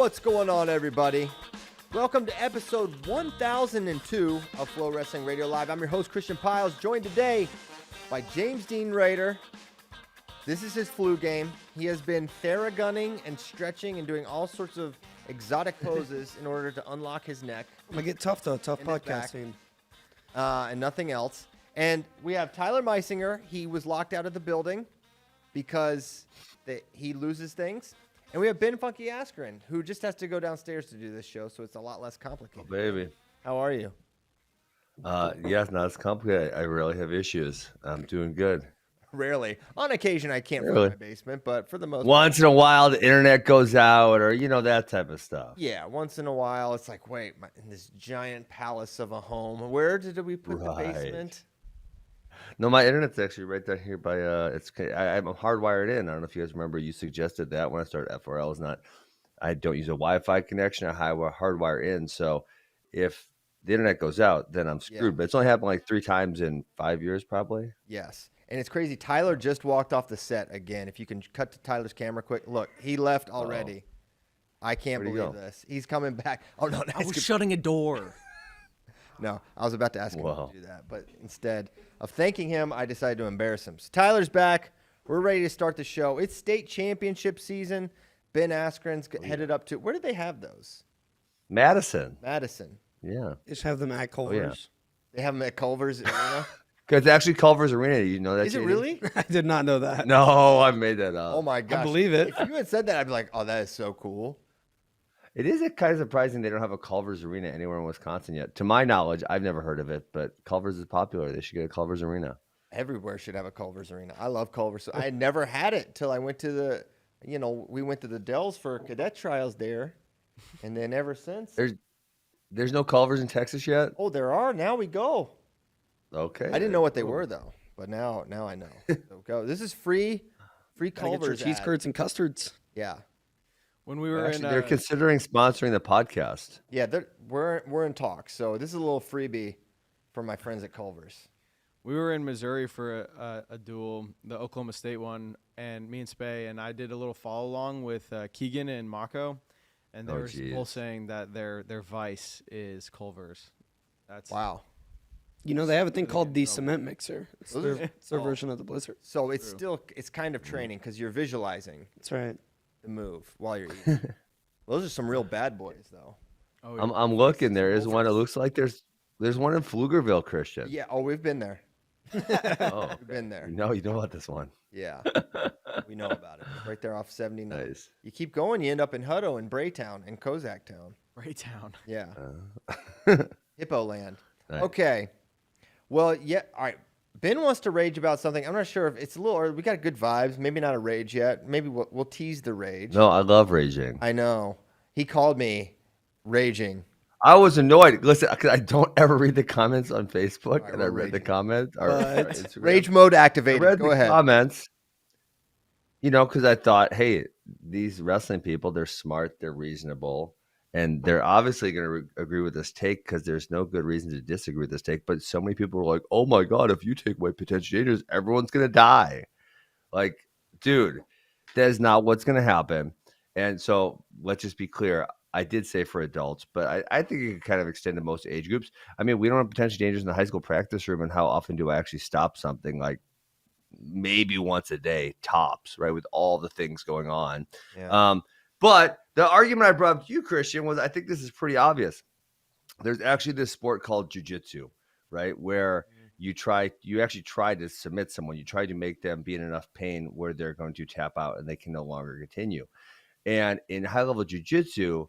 What's going on, everybody? Welcome to episode 1002 of FloWrestling Radio Live. I'm your host, Christian Piles, joined today by James Dean Rader. This is his flu game. He has been theragunning and stretching and doing all sorts of exotic poses in order to unlock his neck. I'm going to get tough, though. Tough podcasting. And nothing else. And we have Tyler Meisinger. He was locked out of the building because he loses things. And we have Ben Funky Askren, who just has to go downstairs to do this show, so it's a lot less complicated. Oh, baby. How are you? Yes, not as complicated. I rarely have issues. I'm doing good. Rarely. On occasion, I can't find my basement, but for the most part. Once in a while, the internet goes out or, that type of stuff. Yeah, once in a while, it's like, wait, in this giant palace of a home, where did we put the basement? No, my internet's actually right down here by, I'm hardwired in. I don't know if you guys remember, you suggested that when I started FRL. I don't use a Wi-Fi connection. I hardwire in. So if the internet goes out, then I'm screwed. Yeah. But it's only happened like 3 times in 5 years, probably. Yes. And it's crazy. Tyler just walked off the set again. If you can cut to Tyler's camera quick. Look, he left already. I can't believe this. He's coming back. Oh, no. I was shutting a door. No, I was about to ask him to do that. But instead of thanking him, I decided to embarrass him. So Tyler's back. We're ready to start the show. It's state championship season. Ben Askren's headed up to – where did they have those? Madison. Yeah. Just have them at Culver's. Oh, yeah. They have them at Culver's Arena? Because it's actually Culver's Arena. You know that? Is it really? I did not know that. No, I made that up. Oh, my gosh. I believe it. If you had said that, I'd be like, oh, that is so cool. It is kind of surprising they don't have a Culver's Arena anywhere in Wisconsin yet. To my knowledge, I've never heard of it, but Culver's is popular. They should get a Culver's Arena. Everywhere should have a Culver's Arena. I love Culver's. I had never had it till I went to we went to the Dells for cadet trials there, and then ever since. There's no Culver's in Texas yet? Oh, there are. Now we go. Okay. I didn't know what they were, though, but now I know. So go. This is free Culver's. Cheese curds and custards. Yeah. When we were they're considering sponsoring the podcast. Yeah, we're in talks. So this is a little freebie for my friends at Culver's. We were in Missouri for a duel, the Oklahoma State one, and me and Spay, and I did a little follow along with Keegan and Mako, and they were both saying that their vice is Culver's. That's wow. They have a thing called the cement mixer. It's their version of the Blizzard. So it's kind of training because you're visualizing. That's right. The move while you're eating. Those are some real bad boys, though. Oh, yeah. I'm looking. There is one. It looks like there's one in Pflugerville, Christian. Yeah. Oh, we've been there. We've been there. No, you know about this one. Yeah. We know about it. Right there off 79. Nice. You keep going, you end up in Hutto and Braytown and Kozak Town. Braytown. Yeah. Hippo Land. Nice. Okay. Well, yeah. All right. Ben wants to rage about something. I'm not sure if it's a little early. We got good vibes. Maybe not a rage yet. Maybe we'll tease the rage. No, I love raging. I know. He called me raging. I was annoyed. Listen, because I don't ever read the comments on Facebook, right, and I read the comments. Rage mode activated. Go ahead. Comments. Because I thought, hey, these wrestling people, they're smart, they're reasonable, and they're obviously going to agree with this take because there's no good reason to disagree with this take. But so many people were like, oh, my God, if you take away potential dangers, everyone's going to die. Like, dude, that is not what's going to happen. And so let's just be clear. I did say for adults, but I think it could kind of extend to most age groups. I mean, we don't have potential dangers in the high school practice room. And how often do I actually stop something? Like maybe once a day, tops, right? With all the things going on. Yeah. But the argument I brought up to you, Christian, was I think this is pretty obvious. There's actually this sport called jiu-jitsu, right? Where you actually try to submit someone. You try to make them be in enough pain where they're going to tap out and they can no longer continue. And in high-level jiu-jitsu,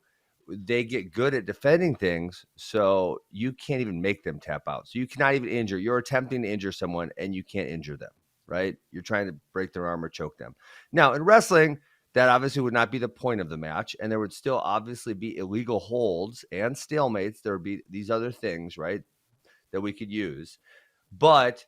they get good at defending things, so you can't even make them tap out. So you cannot even injure. You're attempting to injure someone, and you can't injure them, right? You're trying to break their arm or choke them. Now, in wrestling, that obviously would not be the point of the match, and there would still obviously be illegal holds and stalemates. There would be these other things, right, that we could use. But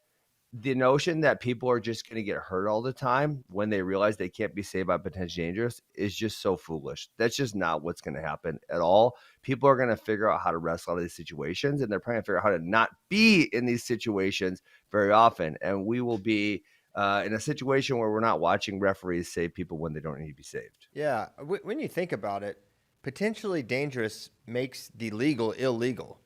the notion that people are just going to get hurt all the time when they realize they can't be saved by potential dangerous is just so foolish. That's just not what's going to happen at all. People are going to figure out how to wrestle out of these situations, and they're trying to figure out how to not be in these situations very often. And we will be in a situation where we're not watching referees save people when they don't need to be saved. Yeah. When you think about it, potentially dangerous makes the legal illegal,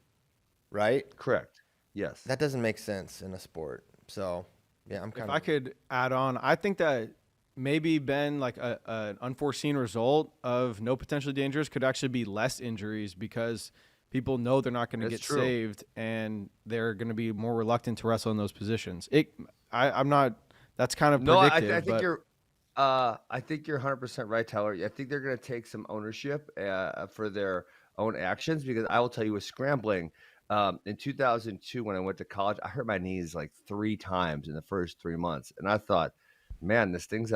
right? Correct. Yes. That doesn't make sense in a sport. So, yeah, I'm kind If of. I could add on, I think that maybe Ben, like an unforeseen result of no potentially dangerous could actually be less injuries because people know they're not going to get true. saved and they're going to be more reluctant to wrestle in those positions. I'm not. That's kind of No, predictive. I think but you're. I think you're 100% right, Tyler. I think they're going to take some ownership for their own actions because I will tell you with scrambling, in 2002 when I went to college, I hurt my knees like 3 times in the first 3 months, and I thought, man, these things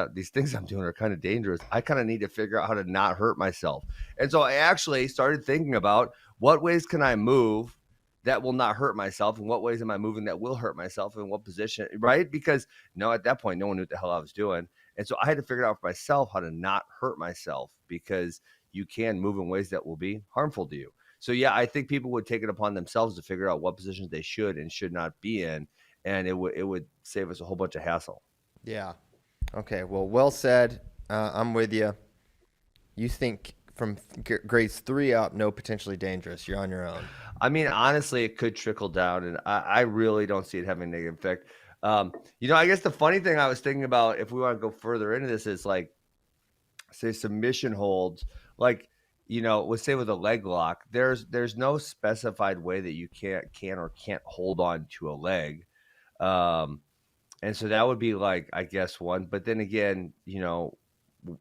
I'm doing are kind of dangerous. I kind of need to figure out how to not hurt myself, and so I actually started thinking about what ways can I move that will not hurt myself, and what ways am I moving that will hurt myself, and what position, right? Because at that point, no one knew what the hell I was doing. And so I had to figure out for myself how to not hurt myself because you can move in ways that will be harmful to you. So, yeah, I think people would take it upon themselves to figure out what positions they should and should not be in. And it would save us a whole bunch of hassle. Yeah. Okay. Well said. I'm with you. You think from grades 3 up, no potentially dangerous. You're on your own. I mean, honestly, it could trickle down, and I really don't see it having a negative effect. I guess the funny thing I was thinking about, if we want to go further into this, is like, say, submission holds. Like, let's say with a leg lock, there's no specified way that you can or can't hold on to a leg, and so that would be like, I guess, one. But then again,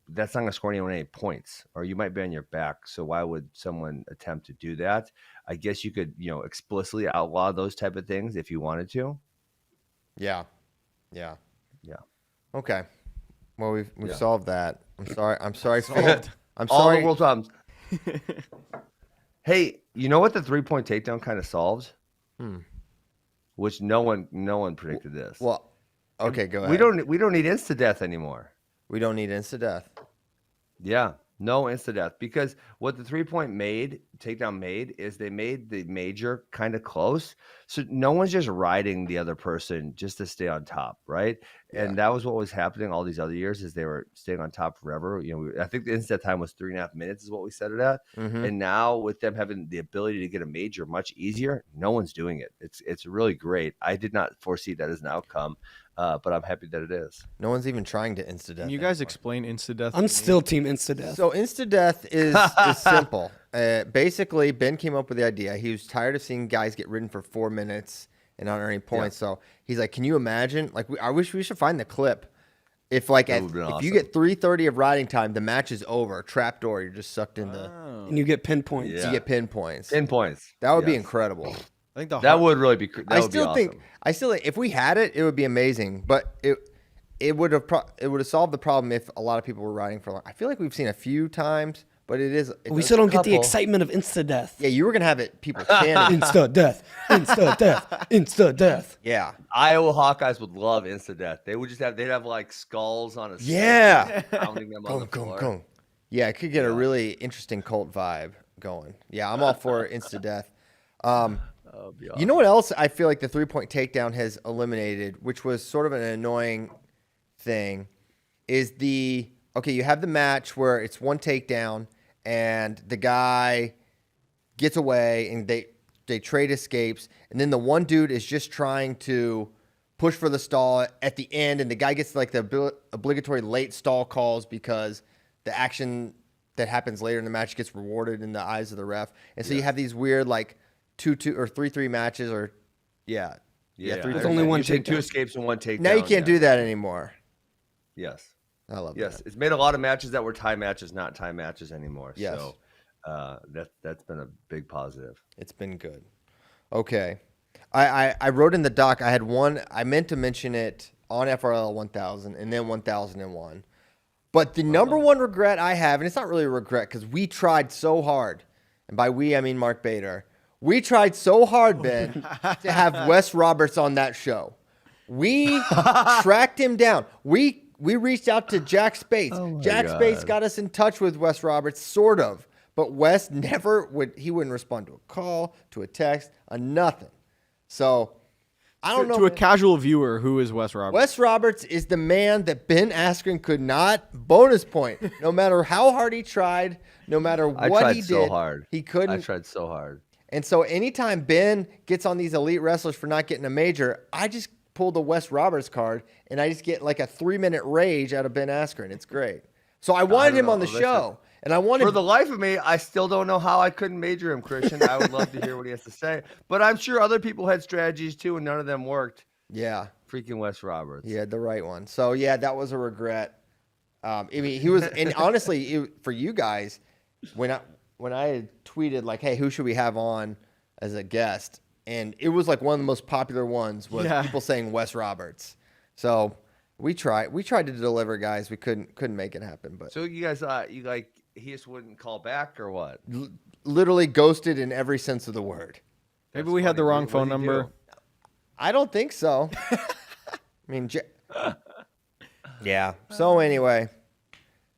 that's not going to score anyone any points, or you might be on your back. So why would someone attempt to do that? I guess you could, explicitly outlaw those type of things if you wanted to. Yeah. Okay. Well, we've solved that. I'm sorry. I'm All sorry. the world problems. Hey, you know what the 3-point takedown kind of solves? Which no one predicted this. Well, okay, go ahead. We don't need insta-death anymore. We don't need insta-death. Yeah, no insta-death, because what the 3-point takedown made is they made the major kind of close, so no one's just riding the other person just to stay on top, right? Yeah. And that was what was happening all these other years, is they were staying on top forever. I think the insta time was 3.5 minutes is what we set it at. Mm-hmm. And now with them having the ability to get a major much easier, no one's doing it. It's really great. I did not foresee that as an outcome. But I'm happy that it is. No one's even trying to insta-death. Can you guys explain insta-death? I'm still team insta-death. So insta-death is simple. Basically, Ben came up with the idea. He was tired of seeing guys get ridden for 4 minutes and not earning points. Yeah. So he's like, can you imagine? Like, I wish we should find the clip. If if you get 3:30 of riding time, the match is over. Trapdoor, you're just sucked into. And you get pinpoints. Yeah. You get pinpoints. Pinpoints. That would be incredible. I think that would really be. I still think if we had it, it would be amazing. But it would have solved the problem if a lot of people were riding for long. I feel like we've seen a few times, but we still don't get the excitement of insta-death. Yeah, you were gonna have it. People chanting insta-death, insta-death, insta-death. Yeah, Iowa Hawkeyes would love insta-death. They'd have like skulls on a stick, pounding them on the floor. Yeah, it could get a really interesting cult vibe going. Yeah, I'm all for insta-death. Awesome. You know what else I feel like the 3-point takedown has eliminated, which was sort of an annoying thing, is you have the match where it's one takedown and the guy gets away and they trade escapes, and then the one dude is just trying to push for the stall at the end, and the guy gets like the obligatory late stall calls because the action that happens later in the match gets rewarded in the eyes of the ref. And so you have these weird like 2-2 or 3-3 matches, or yeah. There's only one takedown. 2 escapes and 1 takedown. Now you can't do that anymore. Yes, I love that. Yes, it's made a lot of matches that were tie matches not tie matches anymore. Yes. So that's been a big positive. It's been good. Okay, I wrote in the doc. I had one. I meant to mention it on FRL 1000 and then 1001. But the number one regret I have, and it's not really a regret because we tried so hard, and by we I mean Mark Bader. We tried so hard, Ben, to have Wes Roberts on that show. We tracked him down. We reached out to Jack Spates. Jack Spates got us in touch with Wes Roberts, sort of. But Wes never would. He wouldn't respond to a call, to a text, a nothing. So I don't know. To a casual viewer, who is Wes Roberts? Wes Roberts is the man that Ben Askren could not bonus point. No matter how hard he tried, no matter what he did, so hard. He couldn't. I tried so hard. And so anytime Ben gets on these elite wrestlers for not getting a major, I just pull the Wes Roberts card, and I just get like a 3-minute rage out of Ben Askren. It's great. So I wanted him on the show, and I wanted. For the life of me, I still don't know how I couldn't major him, Christian. I would love to hear what he has to say, but I'm sure other people had strategies too, and none of them worked. Yeah, freaking Wes Roberts. He had the right one. So yeah, that was a regret. I mean, he was, and honestly, for you guys, when I had tweeted like, "Hey, who should we have on as a guest?" and it was like one of the most popular ones was people saying Wes Roberts. So we tried to deliver, guys. We couldn't make it happen. But so you guys, he just wouldn't call back or what? Literally ghosted in every sense of the word. Maybe we had the wrong phone number. I don't think so. I mean, yeah. So anyway,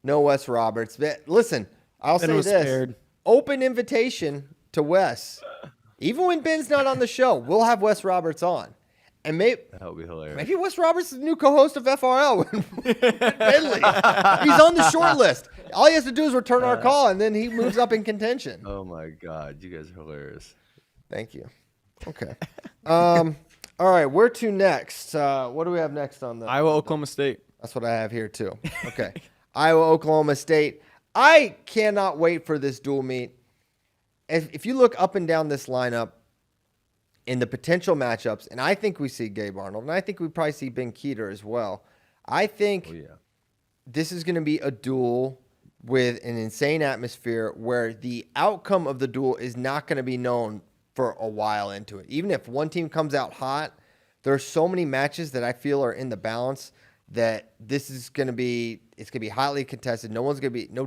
no Wes Roberts. But listen, I'll say this: spared. Open invitation to Wes. Even when Ben's not on the show, we'll have Wes Roberts on, and maybe that would be hilarious. Maybe Wes Roberts is the new co-host of FRL when Ben leaves. He's on the short list. All he has to do is return our call, and then he moves up in contention. Oh my God, you guys are hilarious. Thank you. Okay. All right, where to next? What do we have next on the Iowa, Oklahoma State? That's what I have here too. Okay. Iowa, Oklahoma State. I cannot wait for this dual meet. If you look up and down this lineup in the potential matchups, and I think we see Gabe Arnold, and I think we probably see Ben Keeter as well. I think this is going to be a duel with an insane atmosphere where the outcome of the duel is not going to be known for a while into it. Even if one team comes out hot, there are so many matches that I feel are in the balance that this is going to be, it's going to be highly contested. No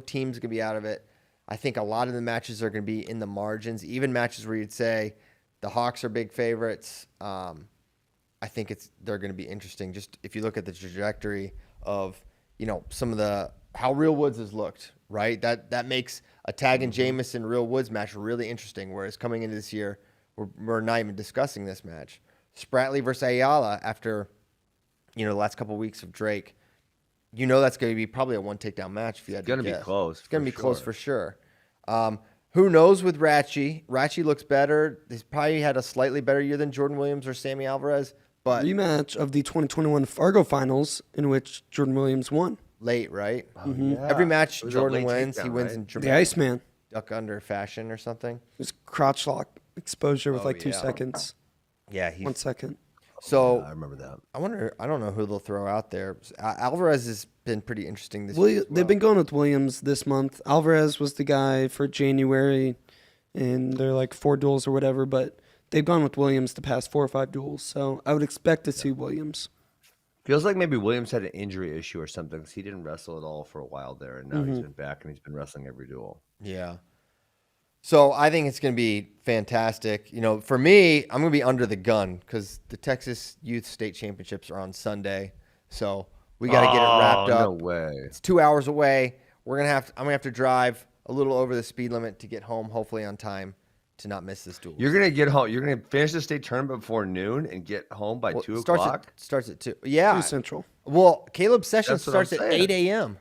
team's going to be out of it. I think a lot of the matches are going to be in the margins, even matches where you'd say the Hawks are big favorites. I think they're going to be interesting. Just if you look at the trajectory of, some of how Real Woods has looked, right? That makes a Tag and Jamison Real Woods match really interesting. Whereas coming into this year, we're not even discussing this match. Spratley versus Ayala after, the last couple of weeks of Drake. That's going to be probably a one takedown match if you had to guess. It's going to be close. It's going to be close for sure. Who knows with Ratchie? Ratchie looks better. He's probably had a slightly better year than Jordan Williams or Sammy Alvarez. But rematch of the 2021 Fargo Finals in which Jordan Williams won. Late, right? Mm-hmm. Yeah. Every match Jordan wins, he wins in the Iceman. Duck under fashion or something. It was crotch lock exposure with 2 seconds. Yeah, 1 second. So I remember that. I don't know who they'll throw out there. Alvarez has been pretty interesting this year. They've been going with Williams this month. Alvarez was the guy for January, and they're 4 duels or whatever, but they've gone with Williams the past 4 or 5 duels. So I would expect to see Williams. Feels like maybe Williams had an injury issue or something because he didn't wrestle at all for a while there, and now he's been back and he's been wrestling every duel. Yeah. So I think it's going to be fantastic. For me, I'm going to be under the gun because the Texas Youth State Championships are on Sunday. So we got to get it wrapped up. No way. It's 2 hours away. I'm going to have to drive a little over the speed limit to get home, hopefully on time to not miss this duel. You're going to get home. You're going to finish the state tournament before noon and get home by 2 o'clock? Starts at 2. Yeah. 2 Central. Well, Caleb's session starts at 8 a.m.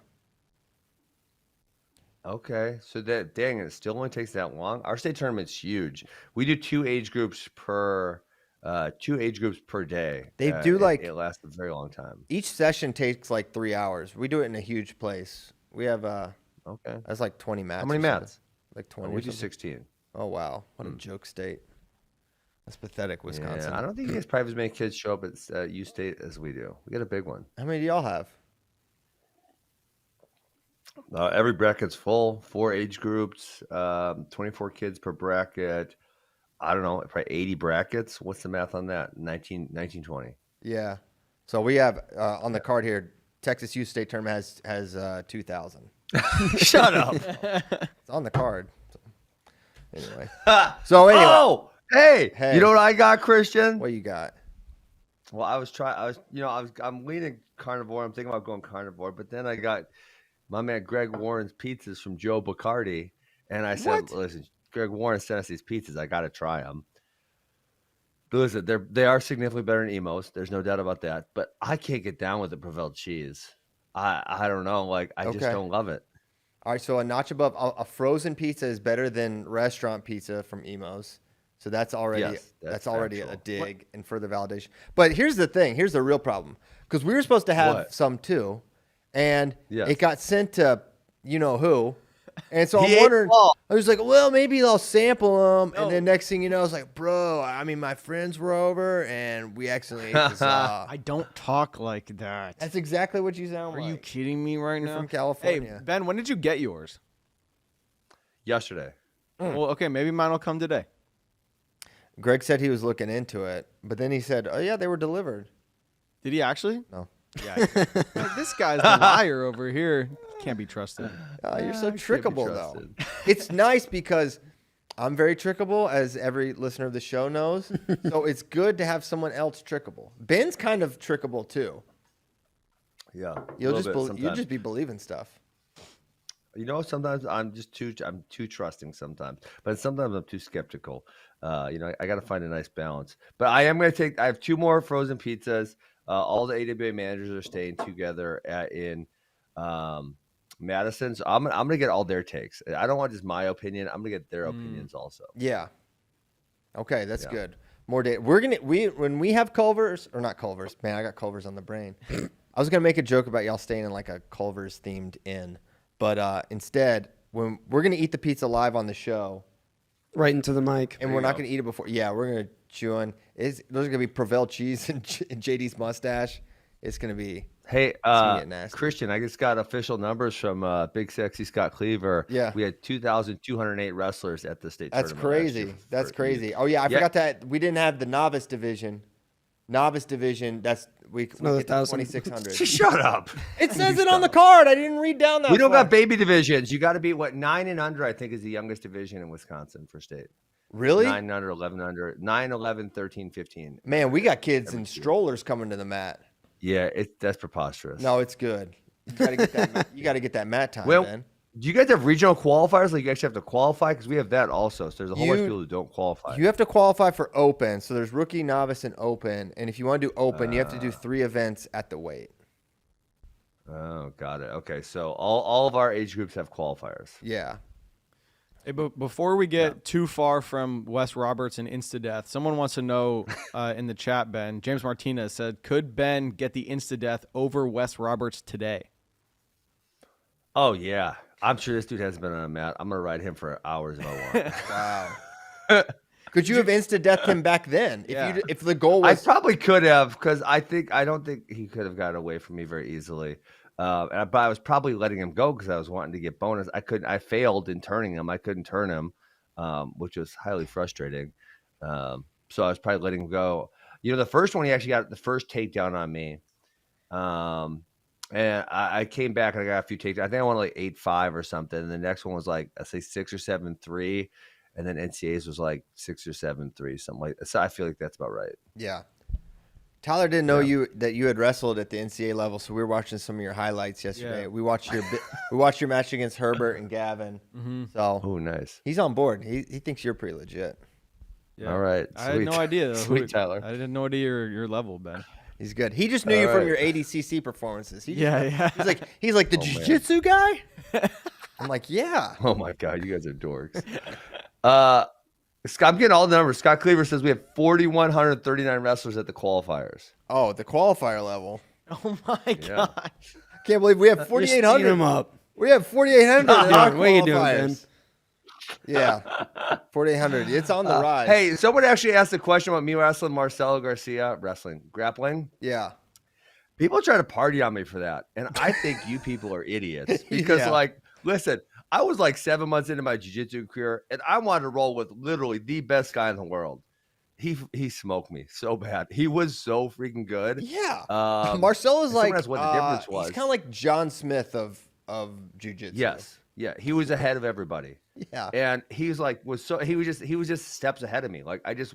Okay, so it still only takes that long. Our state tournament's huge. We do 2 age groups per day. They do it lasts a very long time. Each session takes 3 hours. We do it in a huge place. We have that's 20 mats. How many mats? 20. We do 16. Oh wow, what a joke state. That's pathetic, Wisconsin. Yeah, I don't think you guys probably have as many kids show up at U State as we do. We got a big one. How many do y'all have? Every bracket's full, 4 age groups, 24 kids per bracket. I don't know, probably 80 brackets. What's the math on that? 19, 20. Yeah. So we have on the card here, Texas Youth State Tournament has 2,000. Shut up. It's on the card. Anyway. Oh, hey, you know what I got, Christian? What you got? Well, I'm leaning carnivore. I'm thinking about going carnivore, but then I got my man Greg Warren's pizzas from Joe Bacardi, and I said, listen, Greg Warren sent us these pizzas. I got to try them. Listen, they are significantly better than emos. There's no doubt about that. But I can't get down with the Provel cheese. I don't know. Like, I just don't love it. All right, so a notch above, a frozen pizza is better than restaurant pizza from Emos. So that's already that's already a dig and further validation. But here's the thing. Here's the real problem. Because we were supposed to have some too, and it got sent to you know who. And so I'm wondering, I was like, well, maybe I'll sample them. And then next thing you know, I was like, bro, I mean, my friends were over and we accidentally ate this. I don't talk like that. That's exactly what you sound like. Are you kidding me right now? From California. Hey, Ben, when did you get yours? Yesterday. Well, okay, maybe mine will come today. Greg said he was looking into it, but then he said, oh, yeah, they were delivered. Did he actually? No. Yeah. This guy's the liar over here. Can't be trusted. You're so trickable, though. It's nice because I'm very trickable, as every listener of the show knows. So it's good to have someone else trickable. Ben's kind of trickable, too. Yeah. You'll just be believing stuff. You know, sometimes I'm too trusting sometimes, but sometimes I'm too skeptical. I got to find a nice balance. But I have 2 more frozen pizzas. All the AWA managers are staying together in Madison. So I'm gonna get all their takes. I don't want just my opinion. I'm gonna get their opinions also. Yeah. Okay, that's good. More data. When we have Culver's, or not Culver's, man, I got Culver's on the brain. I was gonna make a joke about y'all staying in like a Culver's themed inn, but instead, when we're gonna eat the pizza live on the show, right into the mic, and we're not gonna eat it before. Yeah, we're gonna chew on. Those are gonna be Provel cheese and JD's mustache. It's gonna be. Hey, Christian, I just got official numbers from Big Sexy Scott Cleaver. Yeah. We had 2,208 wrestlers at the state tournament. That's crazy. That's crazy. Oh, yeah, I forgot that we didn't have the novice division. Novice division, we get 2,600. Shut up. It says it on the card. I didn't read down that. We don't got baby divisions. You got to be, 9 and under, I think, is the youngest division in Wisconsin for state. Really? 9 and under, 11 under, 9, 11, 13, 15. Man, we got kids in strollers coming to the mat. Yeah, that's preposterous. No, it's good. You got to get that. You got to get that mat time, man. Do you guys have regional qualifiers? Like you actually have to qualify because we have that also. So there's a whole bunch of people who don't qualify. You have to qualify for open. So there's rookie, novice, and open. And if you want to do open, you have to do 3 events at the weight. Oh, got it. Okay, so all of our age groups have qualifiers. Yeah. Hey, but before we get too far from Wes Roberts and instadeath, someone wants to know in the chat, Ben. James Martinez said, could Ben get the instadeath over Wes Roberts today? Oh, yeah. I'm sure this dude hasn't been on a mat. I'm going to ride him for hours if I want. Wow. Could you have instadeathed him back then? If the goal was... I probably could have because I don't think he could have gotten away from me very easily. But I was probably letting him go because I was wanting to get bonus. I failed in turning him. I couldn't turn him, which was highly frustrating. So I was probably letting him go. The first one, he actually got the first takedown on me. And I came back and I got a few takedowns. I think I won like 8-5 or something. And the next one was like, I say 6 or 7-3. And then NCAAs was like 6 or 7-3, something like that. So I feel like that's about right. Yeah. Tyler didn't know that you had wrestled at the NCAA level, so we were watching some of your highlights yesterday. Yeah. We watched your match against Herbert and Gavin. Mm-hmm. So nice. He's on board. He thinks you're pretty legit. Yeah. All right. I had no idea. Sweet, Tyler. I didn't know your level, Ben. He's good. He just knew you from your ADCC performances. He's like the jiu-jitsu guy. I'm like, yeah. Oh my God, you guys are dorks. I'm getting all the numbers. Scott Cleaver says we have 4,139 wrestlers at the qualifiers. Oh, the qualifier level. Oh my gosh. I can't believe we have 4,800. Them up. We have 4,800 in our what are you doing, qualifiers. Ben? Yeah, 4,800. It's on the rise. Hey, someone actually asked a question about me wrestling Marcelo Garcia grappling. Yeah. People try to party on me for that, and I think you people are idiots because, listen, I was like 7 months into my jiu-jitsu career, and I wanted to roll with literally the best guy in the world. He smoked me so bad. He was so freaking good. Yeah. Marcelo's like what the difference was. He's kind of like John Smith of jiu-jitsu. Yes. Yeah. He was ahead of everybody. Yeah. And he was just steps ahead of me. Like I just,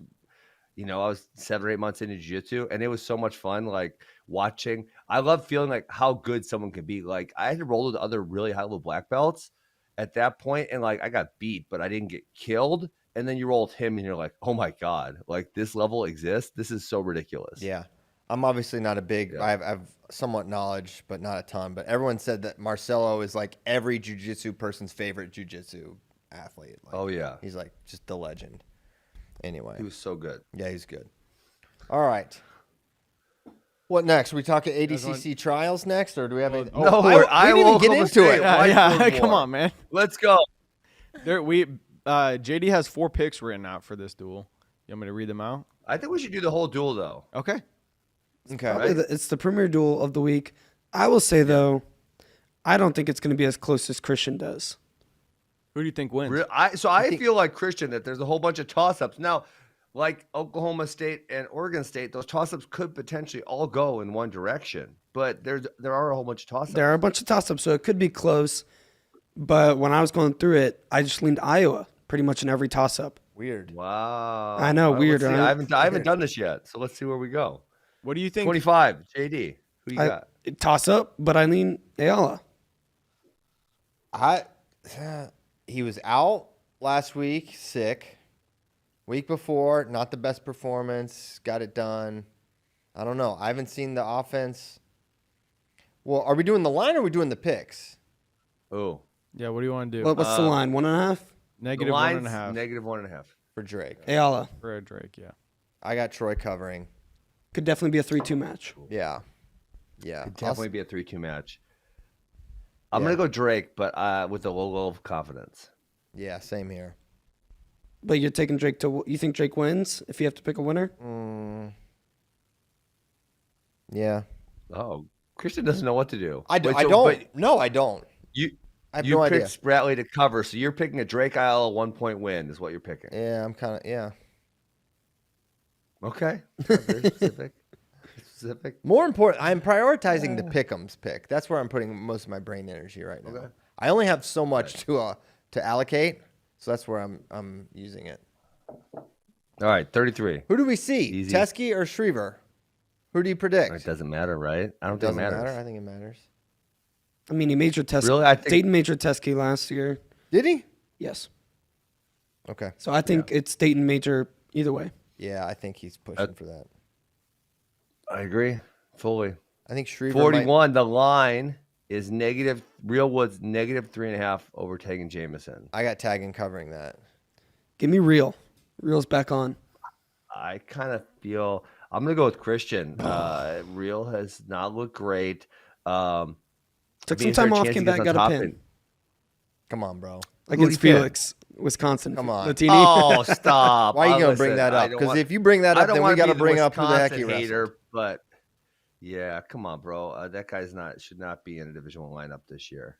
I was 7 or 8 months into jiu-jitsu, and it was so much fun. Like watching, I love feeling like how good someone can be. Like I had to roll with other really high level black belts at that point, and like I got beat, but I didn't get killed. and then you roll with him, and you're like, oh my god, like this level exists. This is so ridiculous. Yeah. I'm obviously not a big. I have somewhat knowledge, but not a ton. But everyone said that Marcelo is like every jiu-jitsu person's favorite jiu-jitsu athlete. Like, Oh yeah, he's like just the legend. Anyway, he was so good. yeah, he's good. All right. What next? We talking ADCC trials next, or do we have any? No, we didn't even get into it. Yeah, come on, man. Let's go. JD has 4 picks written out for this duel. You want me to read them out? I think we should do the whole duel though. Okay. Okay. It's the premier duel of the week. I will say, though, I don't think it's going to be as close as Christian does. Who do you think wins? I feel like Christian that there's a whole bunch of toss-ups. Now, like Oklahoma State and Oregon State, those toss-ups could potentially all go in one direction. But there are a whole bunch of toss-ups. There are a bunch of toss-ups, so it could be close. But when I was going through it, I just leaned Iowa pretty much in every toss-up. Weird. Wow. I know, weird, Let's see. right? I haven't done this yet, so let's see where we go. What do you think? 25, JD. Who you got? Toss-up, but I lean Ayala. He was out last week, sick. Week before, not the best performance. Got it done. I don't know. I haven't seen the offense. Well, are we doing the line or are we doing the picks? Oh. Yeah, what do you want to do? What's the line? 1.5? Negative 1.5. Negative 1.5. For Drake. Ayala. For Drake, yeah. I got Troy covering. Could definitely be a 3-2 match. Yeah. Yeah. Could definitely be a 3-2 match. I'm going to go Drake, but with a low level of confidence. Yeah, same here. But you're taking Drake to... You think Drake wins if you have to pick a winner? Yeah. Oh, Christian doesn't know what to do. I don't. No, I don't. I have no idea. picked Spratley to cover, so you're picking a Drake Isle 1-point win is what you're picking. Yeah, I'm kind of, yeah. Okay. Very specific. Specific. More important, I'm prioritizing the Pick'ems pick. That's where I'm putting most of my brain energy right now. Okay. I only have so much to allocate, so that's where I'm using it. All right, 33. Who do we see? Easy. Teskey or Shriver? Who do you predict? It doesn't matter, right? I don't It think doesn't it matters. matter. I think it matters. I mean, he majored Teskey. Really? I think- Dayton majored Teskey last year. Did he? Yes. Okay. So I think it's Dayton major either way. Yeah, I think he's pushing for that. I agree fully. I think Shriver 41, the line is negative, Real Woods negative 3.5 over Tegan Jameson. I got Tagging covering that. Give me Real. Real's back on. I kind of feel I'm going to go with Christian. Real has not looked great. Took some time off, came back, got a pin. Come on, bro. Against Felix, Wisconsin. Come on. Latini. Oh, stop. Why are you going to bring that up? Because if you bring that up, then we got to bring up who the heck he wrestled. But yeah, come on, bro. That guy's should not be in a Division I lineup this year.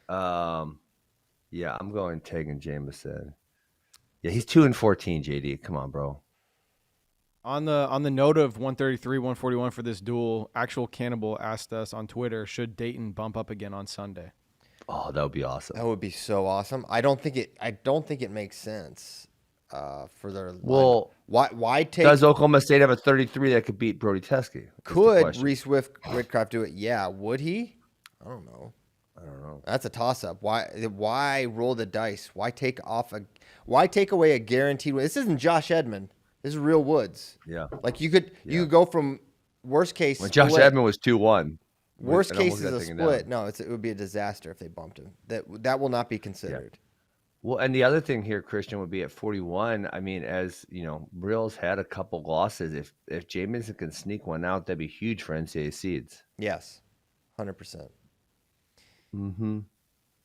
Yeah, I'm going Tegan Jameson. Yeah, he's 2-14, JD. Come on, bro. On the note of 133, 141 for this duel, Actual Cannibal asked us on Twitter, should Dayton bump up again on Sunday? Oh, that would be awesome. That would be so awesome. I don't think it makes sense for their Well, why take does Oklahoma State have a 33 that could beat Brody Teskey? Could Reese Whitcraft do it? Yeah, would he? I don't know. That's a toss up. Why roll the dice? Why take away a guaranteed win? This isn't Josh Edmond. This is Real Woods. Yeah. Like you could go from worst case when Josh Edmond was 2-1. Worst case is a split. No, it would be a disaster if they bumped him. That will not be considered. Yeah. Well, and the other thing here, Christian, would be at 41. I mean, as you know, Real's had a couple losses. If Jamison can sneak one out, that'd be huge for NCAA seeds. Yes, 100%. Mm-hmm.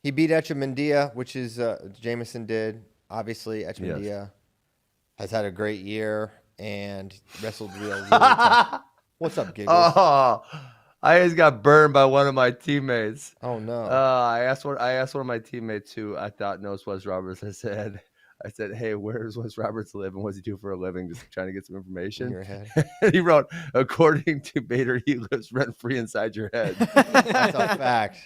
He beat Echemendia, which is Jamison did. Obviously, Echemendia has had a great year and wrestled Real really tough. What's up, Giggles? Oh, I just got burned by one of my teammates. Oh no! I asked one of my teammates who I thought knows Wes Roberts. I said, hey, where does Wes Roberts live and what does he do for a living? Just trying to get some information. In your head. And he wrote, according to Bader, he lives rent free inside your head. That's a fact.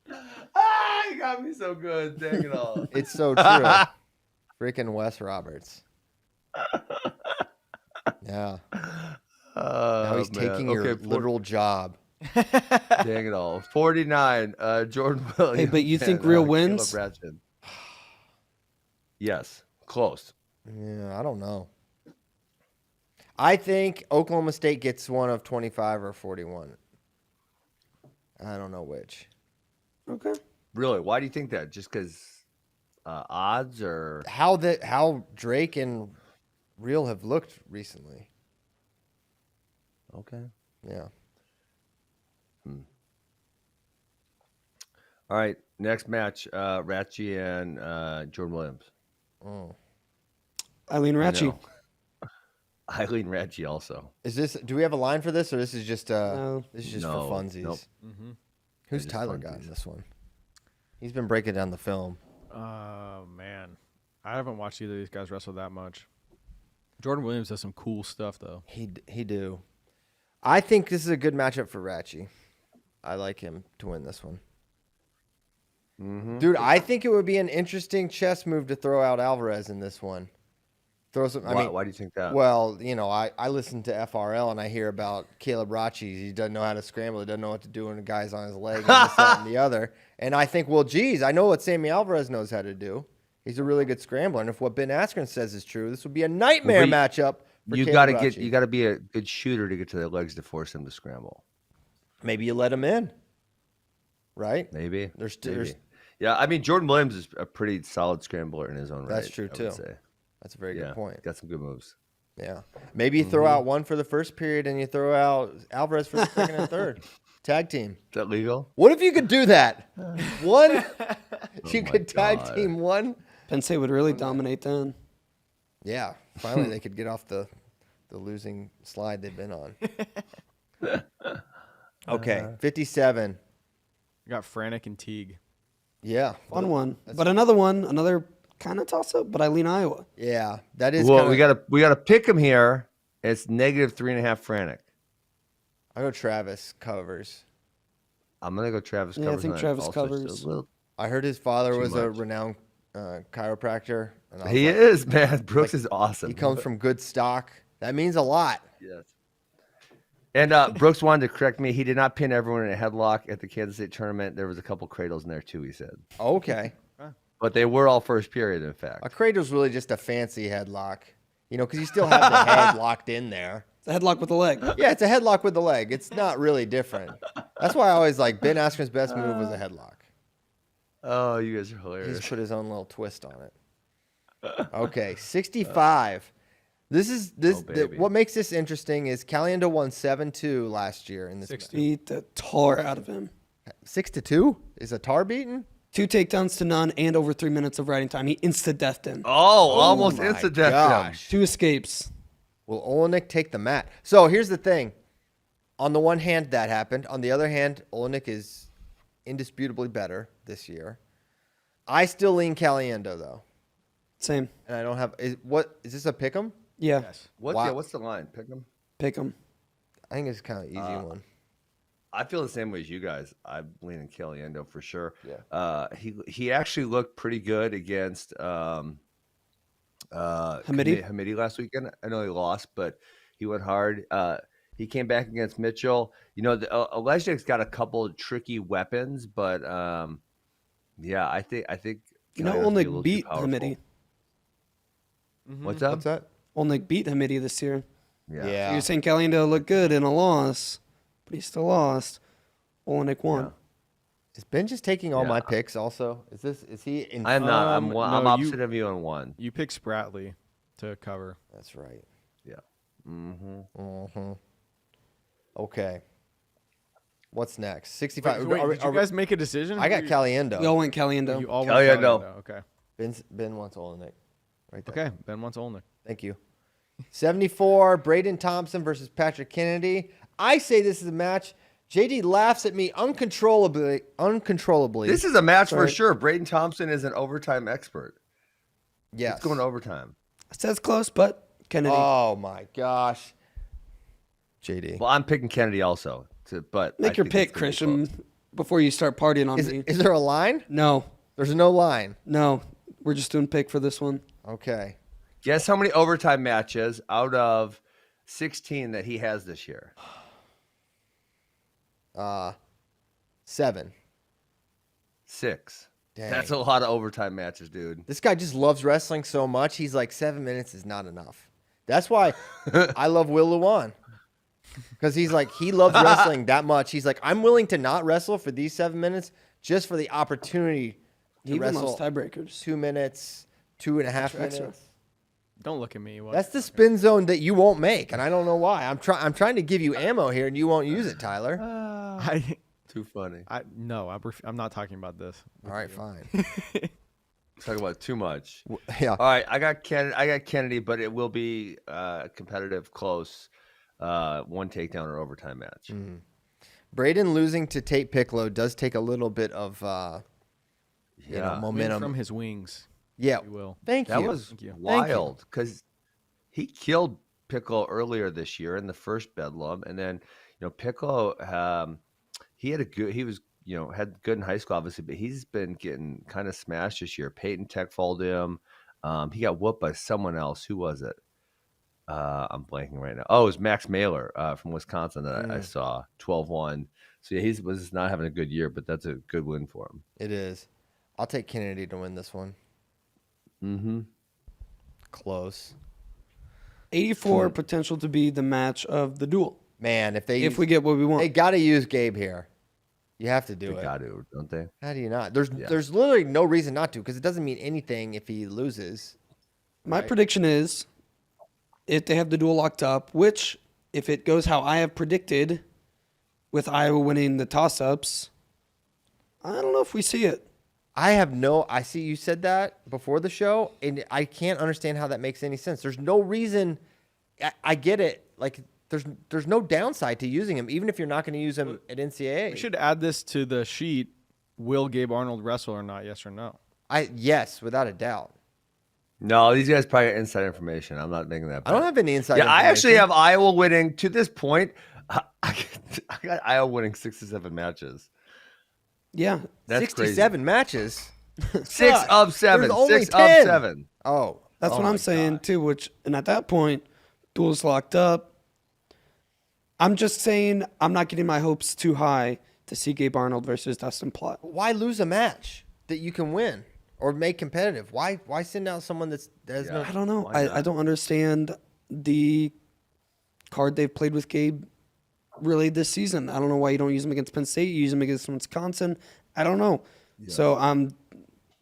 You got me so good. Dang it all. It's so true. Freaking Wes Roberts. Yeah. Now he's taking your literal job. Dang it all. 49, Jordan Williams. Hey, but you think Real wins? Yes. Close. Yeah, I don't know. I think Oklahoma State gets one of 25 or 41. I don't know which. Okay. Really? Why do you think that? Just because odds or How Drake and Real have looked recently. okay? Yeah. All right, next match, Ratchi and Jordan Williams. Oh. Eileen I Ratchie. know. Eileen Ratchi also. Do we have a line for this, or this is just No. this is just No, for funsies? nope. Mm-hmm. Who's Just Tyler got funsies. in this one? He's been breaking down the film. Oh man, I haven't watched either of these guys wrestle that much. Jordan Williams does some cool stuff though. He do. I think this is a good matchup for Ratchi. I like him to win this one. Mm-hmm. Dude, I think it would be an interesting chess move to throw out Alvarez in this one. Throw some. Why do you think that? Well, I listen to FRL and I hear about Caleb Ratchi. He doesn't know how to scramble. He doesn't know what to do when the guy's on his leg and this, that, and the other. And I think, well, geez, I know what Sammy Alvarez knows how to do. He's a really good scrambler. And if what Ben Askren says is true, this would be a nightmare matchup for You Caleb got to Ratchi. you got to be a good shooter to get to their legs to force him to scramble. Maybe you let him in. Right? Maybe. There's Yeah, I mean Jordan Williams is a pretty solid scrambler in his own right. That's true, I would too. say. That's a very good point. Got some good moves. Yeah. Maybe you throw out one for the first period and you throw out Alvarez for the second and third. Tag team. Is that legal? What if you could do that? One, you my could tag God. team one. Penn State would really dominate then. Yeah. Finally, they could get off the losing slide they've been on. Okay. 57. You got Franek and Teague. Yeah. Fun one. But another kind of toss-up, but Eileen, Iowa. Yeah. That is Well, kinda, we gotta pick him here. It's -3.5 Franek. I go Travis covers. I'm gonna go Travis. Yeah, I covers think on it. Travis Also, covers. just a little- I heard his father Too was a much. renowned chiropractor. And I was He like, is, man. Brooks is awesome. He comes from good stock. That means a lot. Yes. And Brooks wanted to correct me. He did not pin everyone in a headlock at the Kansas State tournament. There was a couple cradles in there too, he said. Okay. But they were all first period, in fact. A cradle's really just a fancy headlock. Because you still have the head locked in there. It's a headlock with the leg. Yeah, it's a headlock with the leg. It's not really different. That's why I always like Ben Askren's best move was a headlock. Oh, you guys are He's hilarious. put his own little twist on it. Okay, 65. baby. What makes this interesting is Caliendo won 7-2 last year in this. 60. Beat the tar out of him. 6-2 is a tar beaten. 2 takedowns to none and over 3 minutes of riding time. He insta-deathed him. Oh, almost my instant death. gosh. 2 escapes. Will Olenek take the mat? So here's the thing. On the one hand, that happened. On the other hand, Olenek is indisputably better this year. I still lean Caliendo, though. Same. And I don't have... Is this a pick 'em? Yeah. Yes. What's the line? Pick him. Pick him. I think it's kind of easy one. I feel the same way as you guys. I'm leaning Caliendo for sure. Yeah. He actually looked pretty good against Hamidi last weekend. I know he lost, but he went hard. He came back against Mitchell. Olejnik's got a couple of tricky weapons, but yeah, I think Caliendo's gonna be a Olnik little too beat powerful. Hamidi. What's up? What's that? Olnik beat Hamidi this year. Yeah. You're saying Caliendo looked good in a loss, but he still lost. Olenek won. Yeah. Is Ben just taking all Yeah. my picks also? Is he in... I'm not. I'm no, I'm you- opposite of you on one. You pick Spratley to cover. That's right. Yeah. Mm-hmm. Mm-hmm. Okay. What's next? 65. Wait, Are we- did you are we- guys make a decision? I got Caliendo. We all went Caliendo. You all Oh, yeah, went no. Caliendo. Okay. Ben wants Olenek. Right there. Okay. Ben wants Olnick. Thank you. 74, Braden Thompson versus Patrick Kennedy. I say this is a match. JD laughs at me uncontrollably. This is a match for Sorry. sure. Braden Thompson is an overtime expert. Yes. It's going to overtime. Says close, but Kennedy. Oh, my gosh. JD. Well, I'm picking Kennedy also. But Make I your think pick, it's gonna be Christian, close. before you start partying on me. Is there a line? No. There's no line. No. We're just doing pick for this one. Okay. Guess how many overtime matches out of 16 that he has this year? 7. 6. Dang. That's a lot of overtime matches, dude. This guy just loves wrestling so much. He's like 7 minutes is not enough. That's why I love Will Luan. Because he's like, he loves wrestling that much. He's like, I'm willing to not wrestle for these 7 minutes just for the opportunity to He even wrestle loves tiebreakers. 2 minutes, 2.5 Extra. minutes. Don't look at me. What? That's the spin zone that you won't make, and I don't know why. I'm trying to give you ammo here, and you won't use it, Tyler. Too funny. I'm not talking about this. All right, fine. Talk about too much. Yeah. All right, I got Kennedy, but it will be competitive, close, one takedown or overtime match. Mm. Braden losing to Tate Piccolo does take a little bit of momentum Wind from his wings. Yeah. If you will. Thank That you. was Thank you. wild because he killed Piccolo earlier this year in the first Bedlam, and then Piccolo had good in high school obviously, but he's been getting kind of smashed this year. Peyton Tech folded him. He got whooped by someone else. Who was it? I'm blanking right now. Oh, it was Max Mailer from Wisconsin that I saw 12-1. So yeah, he was not having a good year, but that's a good win for him. It is. I'll take Kennedy to win this one. Mm-hmm. Close. 84 potential to be the match of the duel. Man, if we get what we want. They got to use Gabe here. You have to do it. They got to, don't they? How do you not? There's literally no reason not to because it doesn't mean anything if he loses. My prediction is if they have the duel locked up, which if it goes how I have predicted with Iowa winning the toss-ups, I don't know if we see it. I see you said that before the show, and I can't understand how that makes any sense. There's no reason. I get it. Like, there's no downside to using him, even if you're not going to use him at NCAA. We should add this to the sheet. Will Gabe Arnold wrestle or not? Yes or no? Yes, without a doubt. No, these guys probably got inside information. I'm not making that. I don't have any inside information. information. I actually have Iowa winning to this point. I got Iowa winning 6 to 7 matches. Yeah. That's 67 matches. 6 of 7. There's only 6 10. of 7. Oh. That's what I'm saying, too, and at that point, duel's locked up. I'm just saying I'm not getting my hopes too high to see Gabe Arnold versus Dustin Plott. Why lose a match that you can win or make competitive? Why send out someone that has no... I don't know. I don't understand the card they've played with Gabe really this season. I don't know why you don't use him against Penn State. You use him against Wisconsin. I don't know. Yeah. So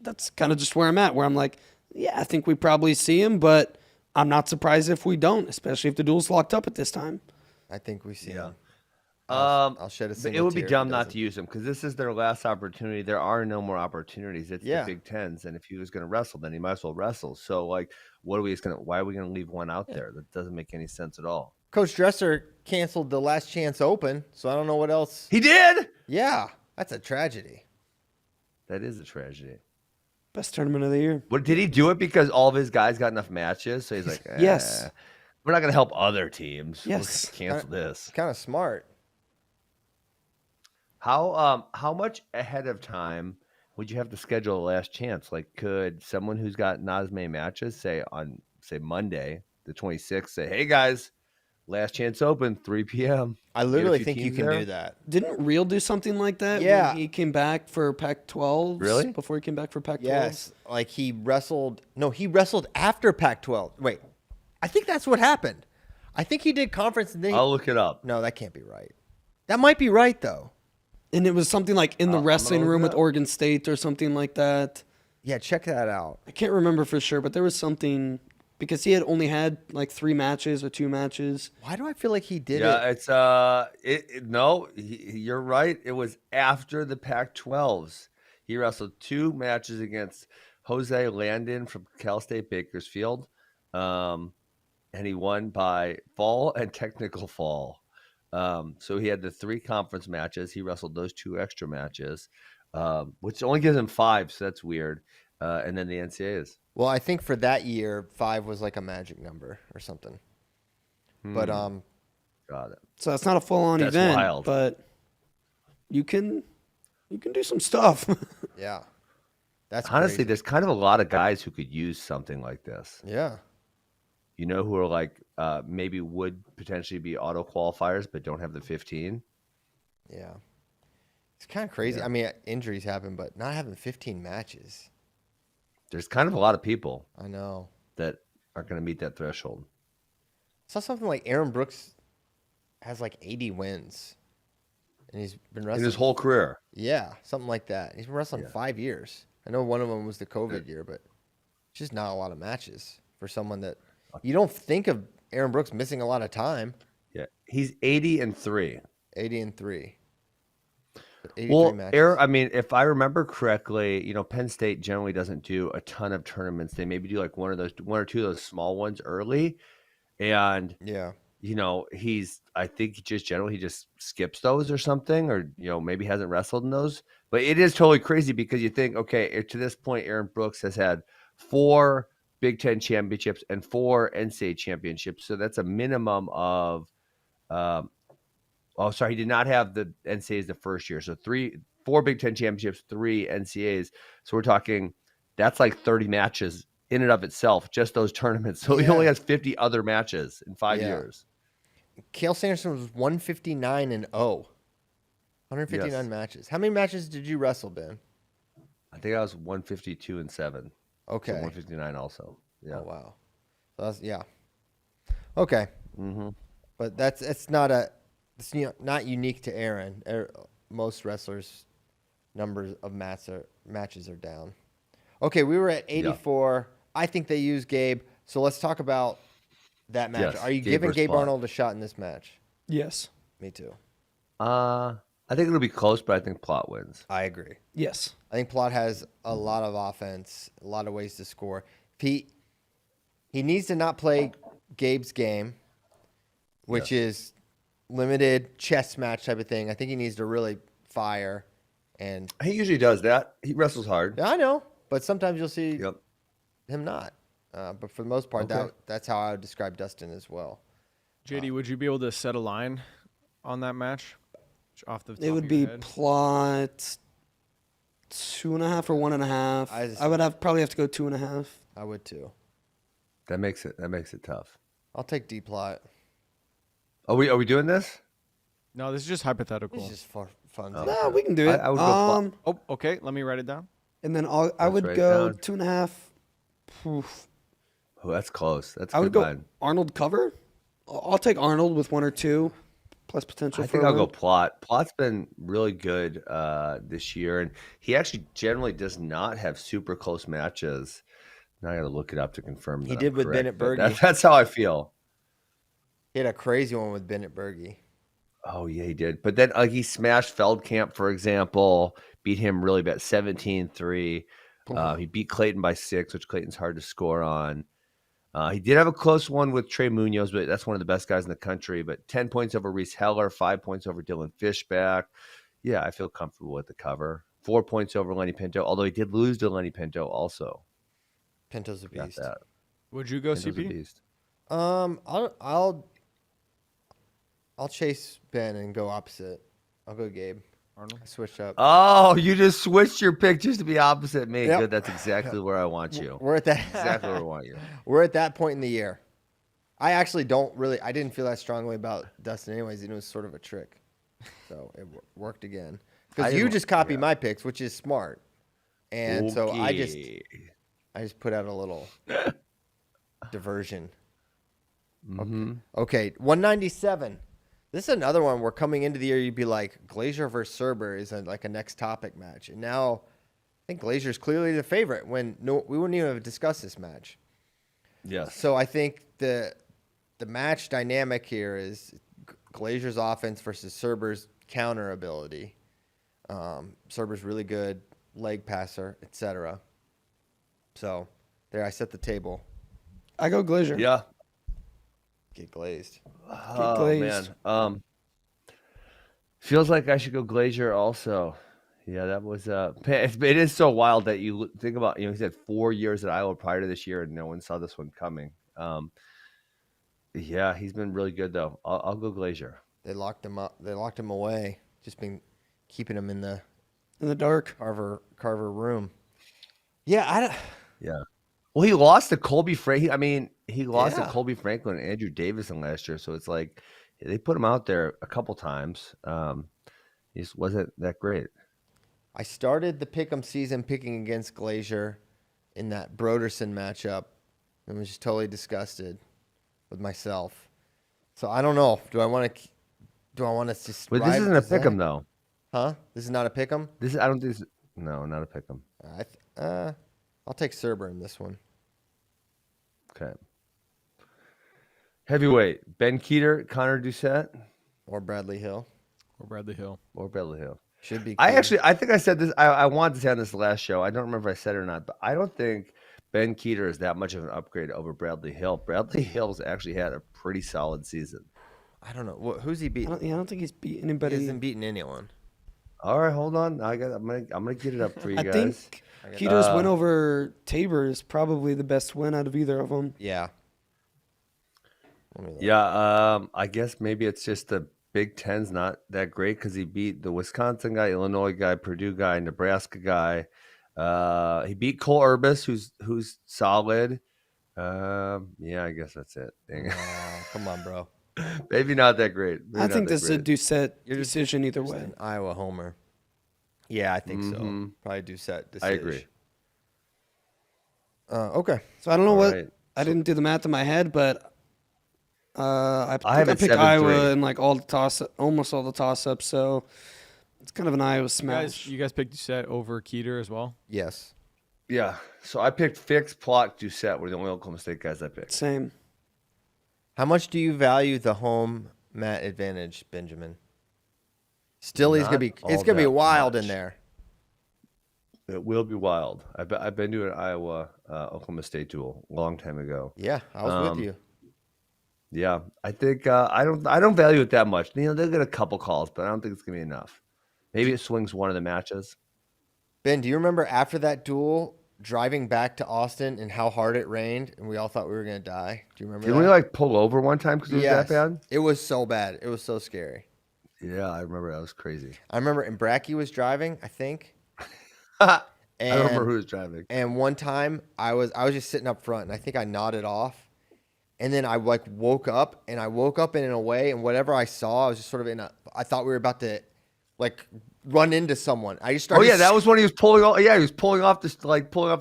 that's kind of just where I'm at, where I'm like, yeah, I think we probably see him, but I'm not surprised if we don't, especially if the duel's locked up at this time. I think we see him. I'll shed a single It would be tear dumb not to use him because this is their last opportunity. There are no more opportunities. It's the Big Tens, and if he was going to wrestle, then he might as well wrestle. So, why are we going to leave one out there? That doesn't make any sense at all. Coach Dresser canceled the Last Chance Open, so I don't know what else. He did? Yeah, that's a tragedy. That is a tragedy. Best tournament of the year. What did he do it because all of his guys got enough matches? So he's like, yes. We're not going to help other teams. Yes. We'll cancel this. Kind of smart. How much ahead of time would you have to schedule a Last Chance? Like, could someone who's got not as many matches, say Monday, the 26th, say, hey, guys, Last Chance Open, 3 p.m. I literally think you can do that. Didn't Real do something like that? Yeah. When he came back for Pac-12? Really? Before he came back for Pac-12? Yes. Like he wrestled after Pac-12. Wait. I think that's what happened. I think he did conference and then I'll look it up. No, that can't be right. That might be right, though. And it was something like in the wrestling room with Oregon State or something like that. Yeah, check that out. I can't remember for sure, but there was something because he had only had like 3 matches or 2 matches. Why do I feel like he did it? Yeah, you're right. It was after the Pac-12s. He wrestled 2 matches against Jose Landon from Cal State Bakersfield. And he won by fall and technical fall. So he had the 3 conference matches. He wrestled those 2 extra matches, which only gives him 5. So that's weird. And then the NCAAs. Well, I think for that year, 5 was like a magic number or something. But got it. So that's not a full-on That's event, wild. but you can do some stuff. Yeah, that's honestly, crazy. there's kind of a lot of guys who could use something like this. Yeah. Who are like maybe would potentially be auto qualifiers but don't have the 15. Yeah. It's kind of crazy. Yeah. I mean, injuries happen, but not having 15 matches. There's kind of a lot of people I know. that aren't going to meet that threshold. I saw something like Aaron Brooks has like 80 wins. And he's been wrestling In his whole career. Yeah, something like that. He's been wrestling 5 years. I know one of them was the COVID year, but just not a lot of matches for someone that you don't think of Aaron Brooks missing a lot of time. Yeah. He's 80-3. 80-3. 83 Well, matches. I mean, if I remember correctly, Penn State generally doesn't do a ton of tournaments. They maybe do like one or two of those small ones early. And Yeah. I think he just skips those or something, or, maybe hasn't wrestled in those. But it is totally crazy because you think, okay, to this point, Aaron Brooks has had 4 Big Ten championships and 4 NCAA championships. So that's a minimum of, he did not have the NCAAs the first year. So 4 Big Ten championships, 3 NCAAs. So we're talking, that's like 30 matches in and of itself, just those tournaments. So he only has 50 other matches in 5 years. Cael Sanderson was 159-0. 159 matches. How many matches did you wrestle, Ben? I think I was 152-7. Okay. So 159 also. Yeah. Oh, wow. So that's, okay. Mm-hmm. But it's not unique to Aaron. Most wrestlers' numbers of matches are down. Okay, we were at 84. Yeah. I think they used Gabe. So let's talk about that match. Yes, Are you giving Gabe Arnold a shot in this match? Yes. Me too. I think it'll be close, but I think Plot wins. I agree. Yes. I think Plot has a lot of offense, a lot of ways to score. He needs to not play Gabe's game, which is limited chess match type of thing. I think he needs to really fire. And he usually does that. He wrestles hard. Yeah, I know, but sometimes you'll see him not. But for the most part, that's how I would describe Dustin as well. JD, would you be able to set a line on that match? Off the top it would of be your head? Plot 2.5 or 1.5. I would probably have to go 2.5. I would too. That makes it tough. I'll take D Plot. Are we doing this? No, this is just hypothetical. It's just for fun. No, we can do it. I would go Oh, okay. Let me write it down. And then I would write it go down. 2.5. Oof. Oh, that's close. That's I would good go line. Arnold cover. I'll take Arnold with 1 or 2 plus potential I for think a I'll win. go Plot. Plot's been really good this year, and he actually generally does not have super close matches. Now I got to look it up to confirm. He that did I'm with correct, Bennett but Berge. That's how I feel. He had a crazy one with Bennett Berge. Oh yeah, he did. But then he smashed Feldkamp, for example, beat him really bad, 17-3. He beat Clayton by 6, which Clayton's hard to score on. He did have a close one with Trey Munoz, but that's one of the best guys in the country. But 10 points over Reese Heller, 5 points over Dylan Fishback. Yeah, I feel comfortable with the cover. 4 points over Lenny Pinto, although he did lose to Lenny Pinto also. Pinto's a Got beast. that. Would you go Pinto's a CP? beast. I'll chase Ben and go opposite. I'll go Gabe. Arnold? I switched up. Oh, you just switched your pick just to be opposite me. Yep. Good. That's exactly where I want you. We're at that Exactly where I want you. We're at that point in the year. I actually I didn't feel that strongly about Dustin anyways, and it was sort of a trick. So it worked again. Because you just copied my picks, which is smart. And so I just put out a little diversion. Mm-hmm. Okay, 197. This is another one where coming into the year you'd be like, Glazier versus Serber is like a next topic match. And now I think Glazier's clearly the favorite when we wouldn't even have discussed this match. Yes. So I think the match dynamic here is Glazier's offense versus Serber's counter ability. Serber's really good, leg passer, etc. So there, I set the table. I go Glazier. Yeah. Get glazed. Oh, glazed. man. Feels like I should go Glazier also. Yeah, that was it is so wild that you think about, he said 4 years at Iowa prior to this year and no one saw this one coming. Yeah, he's been really good though. I'll go Glazier. They locked him up. They locked him away. Just been keeping him in the dark Carver room. Yeah, Yeah. Well, he lost to Colby Franklin. He lost to Colby Franklin and Andrew Davison last year. So it's like they put him out there a couple times. He just wasn't that great. I started the pick'em season picking against Glazier in that Broderson matchup and was just totally disgusted with myself. So I don't know. Do I want to just? But this isn't a pick'em though. Huh? This is not a pick'em. I don't think. No, not a pick'em. I'll take Cerber in this one. Okay. Heavyweight: Ben Keeter, Connor Doucette, Or Bradley Hill. Or Bradley Hill. Should be. I think I said this. I wanted to say on this last show. I don't remember if I said it or not, but I don't think Ben Keeter is that much of an upgrade over Bradley Hill. Bradley Hill's actually had a pretty solid season. I don't know. Who's he beat? I don't think he's beat anybody. He hasn't beaten anyone. All right, hold on. I'm gonna get it up for you I guys. think Keeter's win over Tabor is probably the best win out of either of them. Yeah. Yeah. I guess maybe it's just the Big Ten's not that great because he beat the Wisconsin guy, Illinois guy, Purdue guy, Nebraska guy. He beat Cole Urbis, who's solid. Yeah, I guess that's it. Dang it. Come on, bro. Maybe not that great. I think this is a Doucette decision either way. An Iowa homer. Yeah, I think so. Probably Doucette decision. I agree. Okay. So I don't know Right. I didn't do the math in my head, but I have it picked 7-3. Iowa in like almost all the toss-ups, so it's kind of an Iowa smash. You guys picked Doucette over Keeter as well? Yes. Yeah. So I picked Fix, Plot, Doucette were the only Oklahoma State guys I picked. Same. How much do you value the home mat advantage, Benjamin? Still, it's gonna be wild in there. It will be wild. I've been to an Iowa Oklahoma State duel a long time ago. Yeah, I was with you. Yeah, I think I don't value it that much. They'll get a couple calls, but I don't think it's gonna be enough. Maybe it swings one of the matches. Ben, do you remember after that duel driving back to Austin and how hard it rained and we all thought we were gonna die? Do you remember? Did we like pull over one time because it was that bad? It was so bad. It was so scary. Yeah, I remember that was crazy. I remember, and Bracky was driving, I think. I don't remember who was driving. And one time I was just sitting up front, and I think I nodded off. And then I woke up, and in a way, and whatever I saw, I was just sort of I thought we were about to run into someone. I just started. Oh yeah, that was when he was pulling off. Yeah, he was pulling off the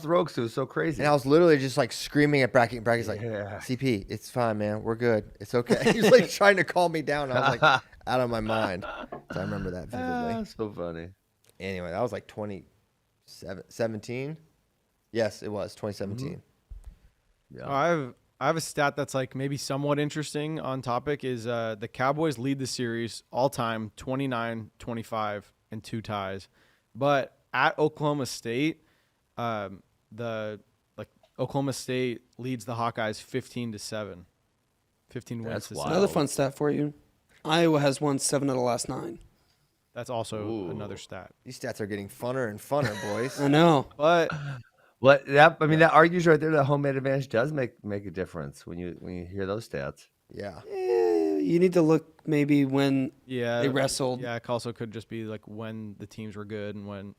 road because it was so crazy. And I was literally just screaming at Bracky, and Bracky's like, Yeah. "CP, it's fine, man. We're good. It's okay." He was trying to calm me down. I was out of my mind. So I remember that vividly. So funny. Anyway, that was 2017. Yes, it was 2017. Yeah. I have a stat that's maybe somewhat interesting on topic is the Cowboys lead the series all time 29-25 and 2 ties. But at Oklahoma State, Oklahoma State leads the Hawkeyes 15-7. 15 wins to 7. Another fun stat for you. Iowa has won 7 of the last 9. That's also another stat. These stats are getting funner and funner, boys. I know. But That argues right there that home advantage does make a difference when you hear those stats. Yeah. You need to look maybe when they wrestled. Yeah, it also could just be when the teams were good and when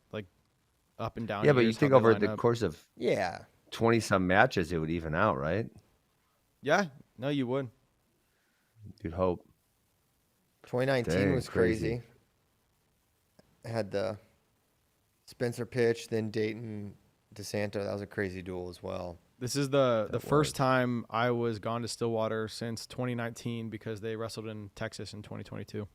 up and down. Yeah, but you years, think how they over line the up. course of 20-some matches, it would even out, right? Yeah, no, you would. You'd hope. 2019 Dang, was crazy. Had the Spencer pitch, then Dayton DeSanto. That was a crazy duel as well. This is the first time I was gone to Stillwater since 2019 because they wrestled in Texas in 2022.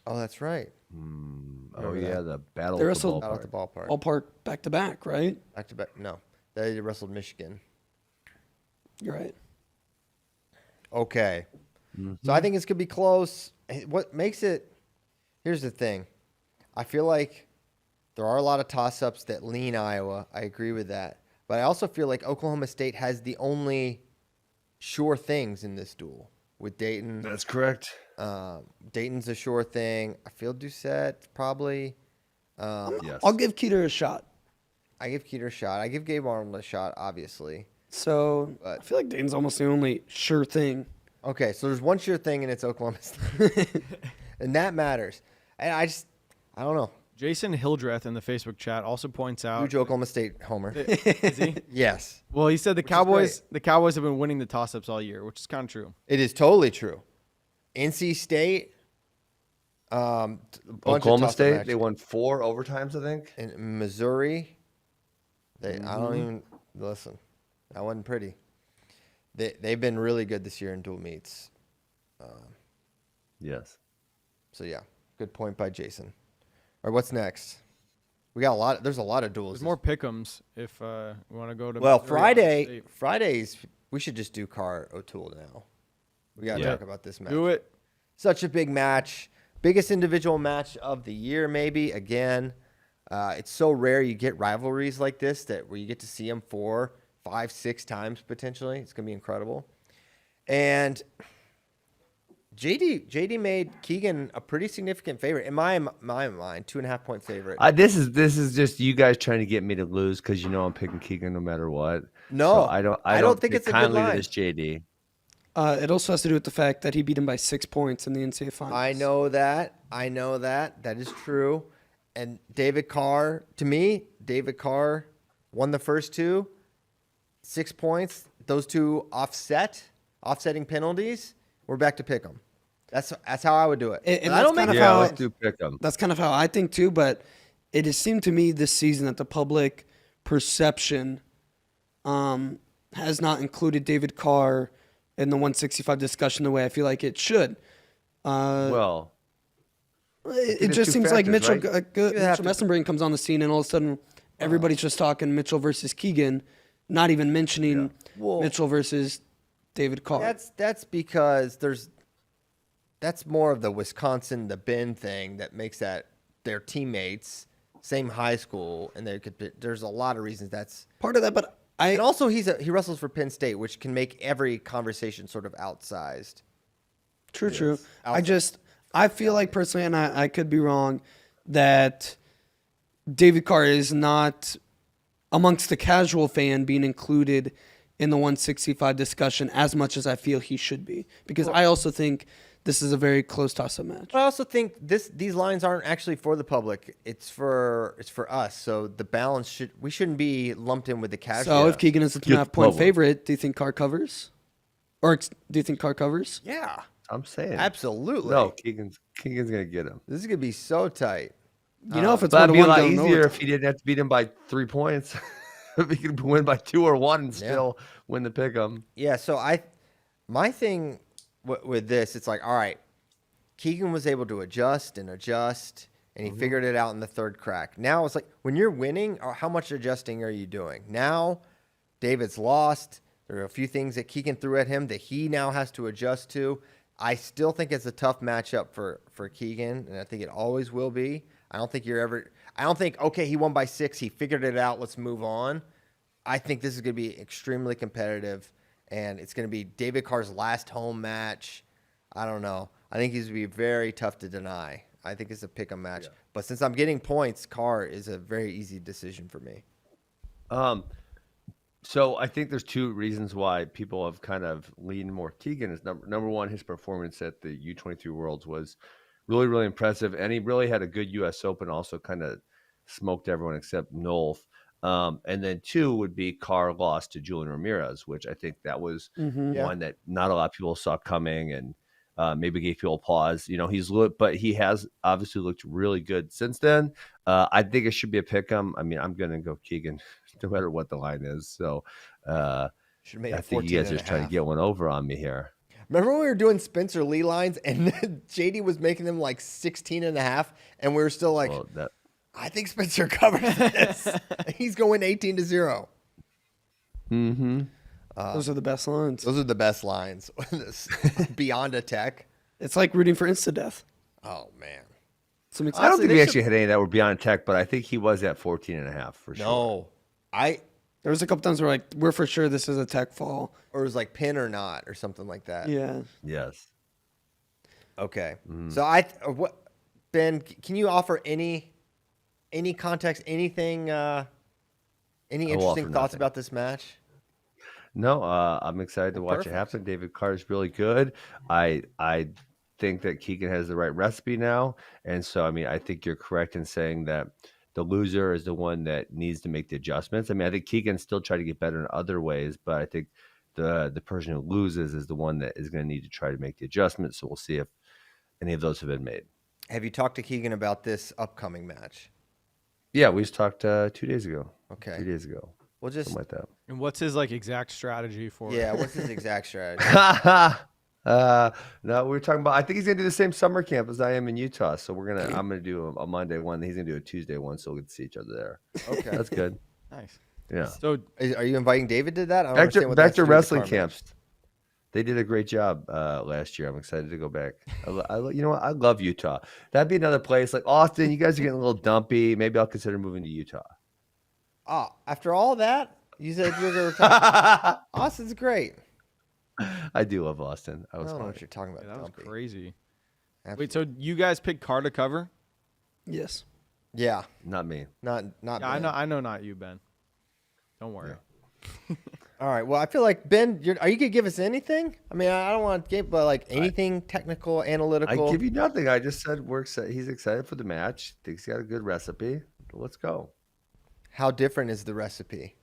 Oh, that's right. Oh yeah, the battle. They at the wrestled Out at the ballpark. ballpark back to back, right? Back to back. No, they wrestled Michigan. You're right. Okay. So I think it's going to be close. What makes it – here's the thing. I feel like there are a lot of toss-ups that lean Iowa. I agree with that. But I also feel like Oklahoma State has the only sure things in this duel with Dayton. That's correct. Dayton's a sure thing. I feel Doucette probably. Yes. I'll give Keeter a shot. I give Keeter a shot. I give Gabe Arnold a shot, obviously. So I feel like Dayton's almost the only sure thing. Okay, so there's one sure thing, and it's Oklahoma State. And that matters. And I don't know. Jason Hildreth in the Facebook chat also points out. Huge Oklahoma State homer. Is he? Yes. Well, he said the Cowboys have been winning the toss-ups all year, which is kind of true. It is totally true. NC State, Oklahoma State, they won 4 overtimes, I think. In Missouri, I don't even listen. That wasn't pretty. They've been really good this year in dual meets. Yes. So yeah, good point by Jason. All right, what's next? We got a lot. There's a lot of duels. There's more pick'ems if we want to go to. Well, Missouri, Fridays we should just do Carr O'Toole now. We got to talk about this match. Do it. Such a big match, biggest individual match of the year, maybe. Again, it's so rare you get rivalries like this where you get to see them 4, 5, 6 times potentially. It's gonna be incredible. And JD made Keegan a pretty significant favorite in my mind, 2.5-point favorite. This is just you guys trying to get me to lose because I'm picking Keegan no matter what. No, so I don't think it's a good line. This JD. It also has to do with the fact that he beat him by 6 points in the NCAA finals. I know that. That is true. And David Carr, to me, won the first 2, 6 points. Those 2 offsetting penalties. We're back to pick 'em. That's how I would do it. And I don't make let's do pick 'em. That's kind of how I think too. But it has seemed to me this season that the public perception has not included David Carr in the 165 discussion the way I feel like it should. Well, it just seems like Mitchell Messenbrain comes on the scene and all of a sudden everybody's just talking Mitchell versus Keegan, not even mentioning Mitchell versus David Carr. That's because that's more of the Wisconsin, the Bend thing that makes that their teammates, same high school, and there's a lot of reasons that's part of that. But and also he wrestles for Penn State, which can make every conversation sort of outsized. True. I feel like personally, and I could be wrong, that David Carr is not amongst the casual fan being included in the 165 discussion as much as I feel he should be, because I also think this is a very close toss-up match. I also think these lines aren't actually for the public. It's for us. So the balance we shouldn't be lumped in with the casual. So if Keegan is a 2.5-point favorite, do you think Carr covers? Or do you think Carr covers? Yeah, I'm saying absolutely. No, Keegan's gonna get him. This is gonna be so tight. If it's that'd be a lot 1-1, easier if he didn't have to beat him by 3 points. If he could win by 2 or 1 and still win the pick'em. Yeah. So my thing with this, it's like, all right, Keegan was able to adjust, and he figured it out in the third crack. Now it's like when you're winning, how much adjusting are you doing? Now David's lost. There are a few things that Keegan threw at him that he now has to adjust to. I still think it's a tough matchup for Keegan, and I think it always will be. I don't think okay, he won by 6, he figured it out, let's move on. I think this is going to be extremely competitive, and it's going to be David Carr's last home match. I don't know. I think he's going to be very tough to deny. I think it's a pick 'em match. Yeah. But since I'm getting points, Carr is a very easy decision for me. So I think there's 2 reasons why people have kind of leaned more Keegan. Is number one, his performance at the U23 Worlds was really, really impressive, and he really had a good U.S. Open. Also, kind of smoked everyone except Nolf. And then 2 would be Carr lost to Julian Ramirez, which I think that was one that not a lot of people saw coming, and maybe gave people pause. But he has obviously looked really good since then. I think it should be a pick 'em. I mean, I'm gonna go Keegan no matter what the line is. So I think you guys are just trying to get one over on me here. Remember when we were doing Spencer Lee lines and then JD was making them like 16.5, and we were still like, I think Spencer covers this. He's going 18-0. Mm-hmm. Those are the best lines. Those are the best lines. Beyond a tech. It's like rooting for instadeath. Oh, man. I don't think we actually had any that were beyond tech, but I think he was at 14.5 for sure. No. There was a couple times where we're for sure this is a tech fall. Or it was like pin or not or something like that. Yeah. Yes. Okay. So Ben, can you offer any context, anything, any interesting thoughts about this match? No, I'm excited to watch it happen. David Carr is really good. I think that Keegan has the right recipe now, and so I think you're correct in saying that the loser is the one that needs to make the adjustments. I think Keegan still try to get better in other ways, but I think the person who loses is the one that is going to need to try to make the adjustments. So we'll see if any of those have been made. Have you talked to Keegan about this upcoming match? Yeah, we just talked 2 days ago. Okay. 3 days ago. We'll just Something like that. And what's his like exact strategy for? Yeah, what's his exact strategy? No, we were talking about. I think he's gonna do the same summer camp as I am in Utah. So I'm gonna do a Monday one. He's gonna do a Tuesday one. So we'll get to see each other there. Okay, That's good. Nice. Yeah. So are you inviting David to that? I don't understand what Back that's to to do with the wrestling car match. camps. They did a great job last year. I'm excited to go back. You know what? I love Utah. That'd be another place like Austin. You guys are getting a little dumpy. Maybe I'll consider moving to Utah. Oh, after all that, you said you were going to retire. Austin's great. I do love Austin. I don't know what you're talking about. yeah, that was dumpy. crazy. Absolutely. Wait, so you guys picked Carr to cover? Yes. Yeah, Not me. not. Yeah, Ben. I know, not you, Ben. Don't worry. All right. Well, I feel like Ben, are you gonna give us anything? I mean, I don't want to give, but like anything technical, analytical. I give you nothing. I just said he's excited for the match. Thinks he got a good recipe. Let's go. How different is the recipe?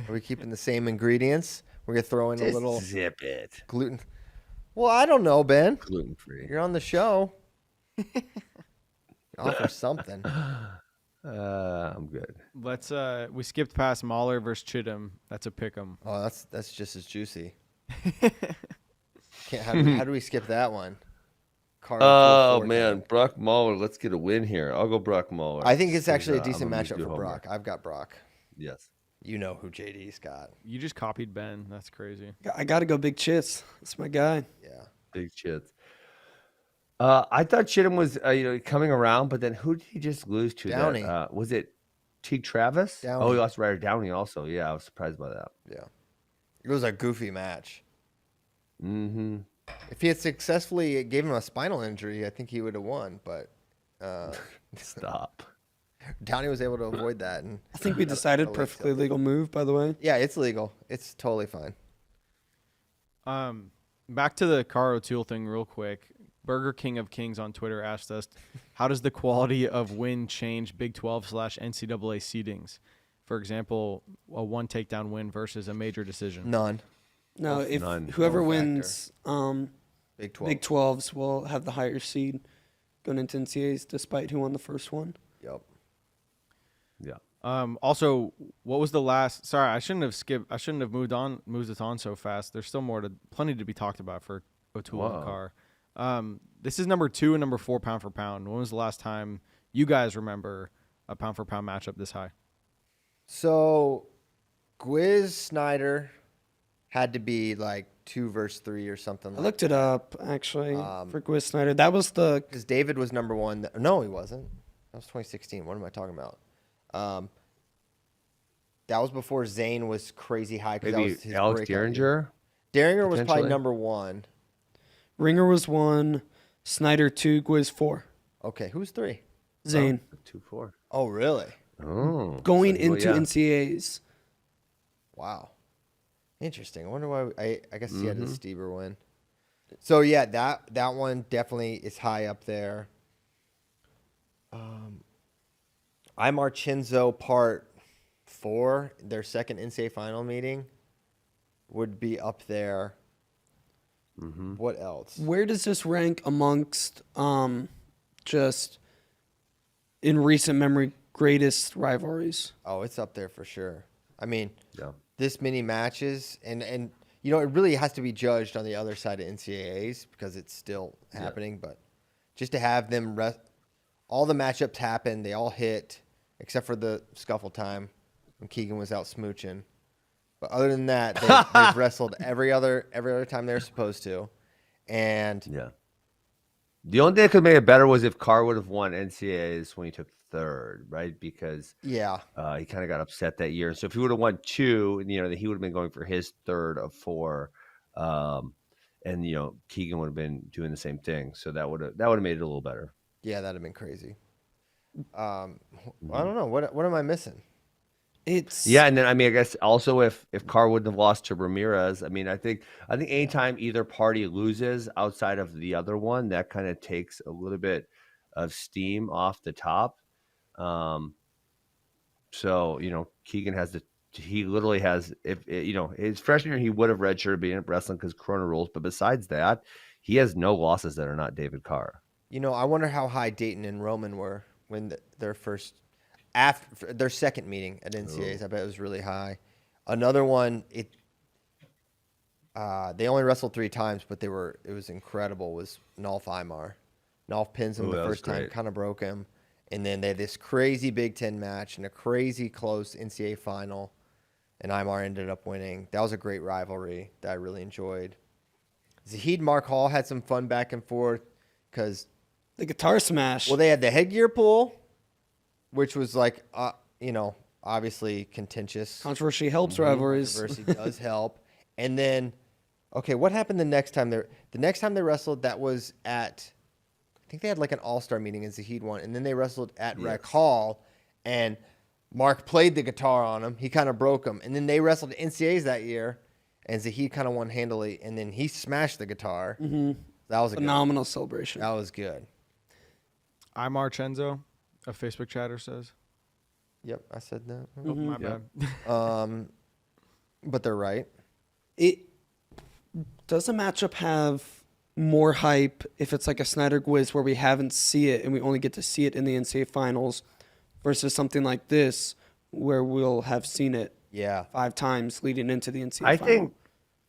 Are we keeping the same ingredients? We're gonna throw in a Just little zip it. gluten. Well, I don't know, Ben. Gluten free. You're on the show. Offer something. I'm good. Let's we skipped past Mahler versus Chittum. That's a pick 'em. Oh, that's just as juicy. How do we skip that one? Carr Oh 4-4 man, time. Brock Mahler. Let's get a win here. I'll go Brock Mahler. I think it's actually a I'm decent gonna matchup do for homework. Brock. I've got Brock. Yes. You know who JD's got. You just copied Ben. That's crazy. I got to go Big Chits. That's my guy. Yeah. Big shit. I thought Chittum was coming around, but then who did he just lose to? Downey. Was it Teague Travis? Downey. Oh, he lost to Ryder Downey also. Yeah, I was surprised by that. Yeah. It was a goofy match. Mm-hmm. If he had successfully gave him a spinal injury, I think he would have won. But Stop. Downey was able to avoid that. And I think we decided perfectly legal move, by the way. yeah, it's legal. It's totally fine. Back to the Carr O'Toole thing real quick. Burger King of Kings on Twitter asked us, how does the quality of win change Big 12/NCAA seedings? For example, a one takedown win versus a major decision. None. No, if none. whoever No factor. wins Big 12. Big 12s will have the higher seed going into NCAAs despite who won the first one. Yep. Yeah. Also, what was the last? Sorry, I shouldn't have moved it on so fast. There's still plenty to be talked about for O'Toole and Whoa. Carr. This is number 2 and number 4 pound for pound. When was the last time you guys remember a pound for pound matchup this high? So, Gwiz Snyder had to be like 2 versus 3 or something. I looked it up, actually, Um, for Gwiz Snyder. That was the because David was number 1. No, he wasn't. That was 2016. What am I talking about? That was before Zane was crazy high. That Maybe was his Alex breakout year. Derringer. Derringer was probably potentially. number 1. Ringer was 1, Snyder 2, Gwiz 4. Okay, who's 3? Zane. 2-4. Oh, really? Oh. Going so, well, into yeah. NCAAs. Wow. Interesting. I wonder why. I guess he had his Stieber win. So yeah, that one definitely is high up there. Marchinzo Part 4, their second NCAA final meeting, would be up there. What else? Where does this rank amongst just in recent memory greatest rivalries? Oh, it's up there for sure. I mean, Yeah. this many matches, and it really has to be judged on the other side of NCAAs because it's still happening. But just to have them, all the matchups happen, they all hit, except for the scuffle time when Keegan was out smooching. But other than that, they've wrestled every other time they're supposed to, and Yeah. The only thing that could make it better was if Carr would have won NCAAs when he took 3rd, right? Because yeah, he kind of got upset that year. So if he would have won 2, he would have been going for his 3rd of 4, and Keegan would have been doing the same thing. So that would have made it a little better. yeah, that'd have been crazy. I don't know what am I missing? It's Yeah, and then I guess also if Carr wouldn't have lost to Ramirez, I think anytime either party loses outside of the other one, that kind of takes a little bit of steam off the top. So Keegan he literally has his freshman year he would have redshirted being at wrestling because Corona rules, but besides that, he has no losses that are not David Carr. I wonder how high Dayton and Roman were when after their second meeting at NCAAs. I bet it was really high. Another one, they only wrestled 3 times, but it was incredible. Was Nolf Imar. Nolf pins him the first time, kind of broke him, and then they had this crazy Big Ten match and a crazy close NCAA final, and Imar ended up winning. That was a great rivalry that I really enjoyed. Zahid Mark Hall had some fun back and forth because the guitar smash. Well, they had the headgear pull, which was like, obviously contentious. Controversy helps rivalries. Controversy does help. And then, okay, what happened the next time they wrestled? That was at, I think they had like an all-star meeting and Zahid won. And then they wrestled at Rec Hall, and Mark played the guitar on him. He kind of broke him. And then they wrestled at NCAAs that year, and Zahid kind of won handily. And then he smashed the guitar. Mm-hmm. That was a phenomenal celebration. That was good. Imar Chenzo, a Facebook chatter says. Yep, I said that. Oh, my bad. But they're right. Does a matchup have more hype if it's like a Snyder Quiz where we haven't see it and we only get to see it in the NCAA finals versus something like this where we'll have seen it 5 times leading into the NCAA final?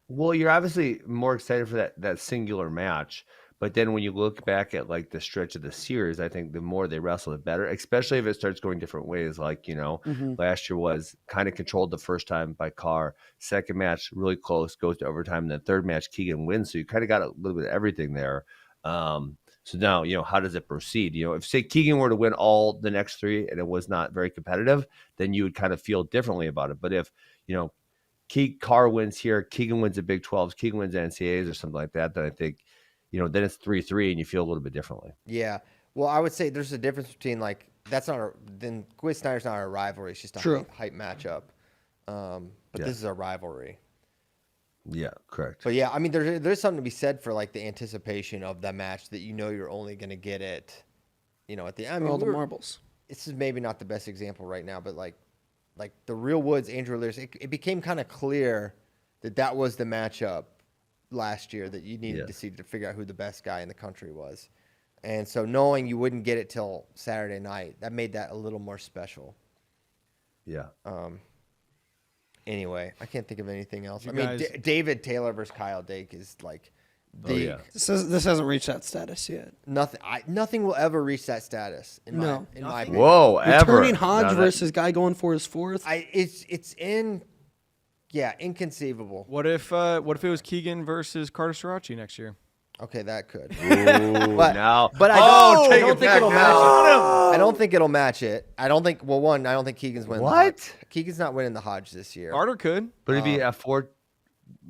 Well, you're obviously more excited for that singular match. But then when you look back at like the stretch of the series, I think the more they wrestle, the better, especially if it starts going different ways. Like, last year was kind of controlled the first time by Carr. Second match, really close, goes to overtime. And then third match, Keegan wins. So you kind of got a little bit of everything there. So now, how does it proceed? If, say, Keegan were to win all the next 3 and it was not very competitive, then you would kind of feel differently about it. But if, Carr wins here, Keegan wins the Big 12s, Keegan wins NCAAs or something like that, then I think, then it's 3-3 and you feel a little bit differently. Yeah. Well, I would say there's a difference between then Quiz Snyder's not a rivalry. It's just a hype matchup. But this is a rivalry. Yeah, correct. But yeah, I mean, there's something to be said for like the anticipation of the match that you're only going to get it, at the end. All the marbles. This is maybe not the best example right now, but like the Real Woods, Andrew Lears, it became kind of clear that was the matchup last year that you needed to see to figure out who the best guy in the country was. And so knowing you wouldn't get it till Saturday night, that made that a little more special. Yeah. Anyway, I can't think of anything else. David Taylor versus Kyle Dake is like This hasn't reached that status yet. Nothing will ever reach that status in my opinion. Whoa, ever. Returning Hodge versus guy going for his 4th. Inconceivable. What if it was Keegan versus Carter Srirachi next year? Okay, that could. Ooh, but I don't think it'll match it. I don't think it'll match it. I don't think Keegan's winning. What? Keegan's not winning the Hodge this year. Carter could. But it'd be a 4,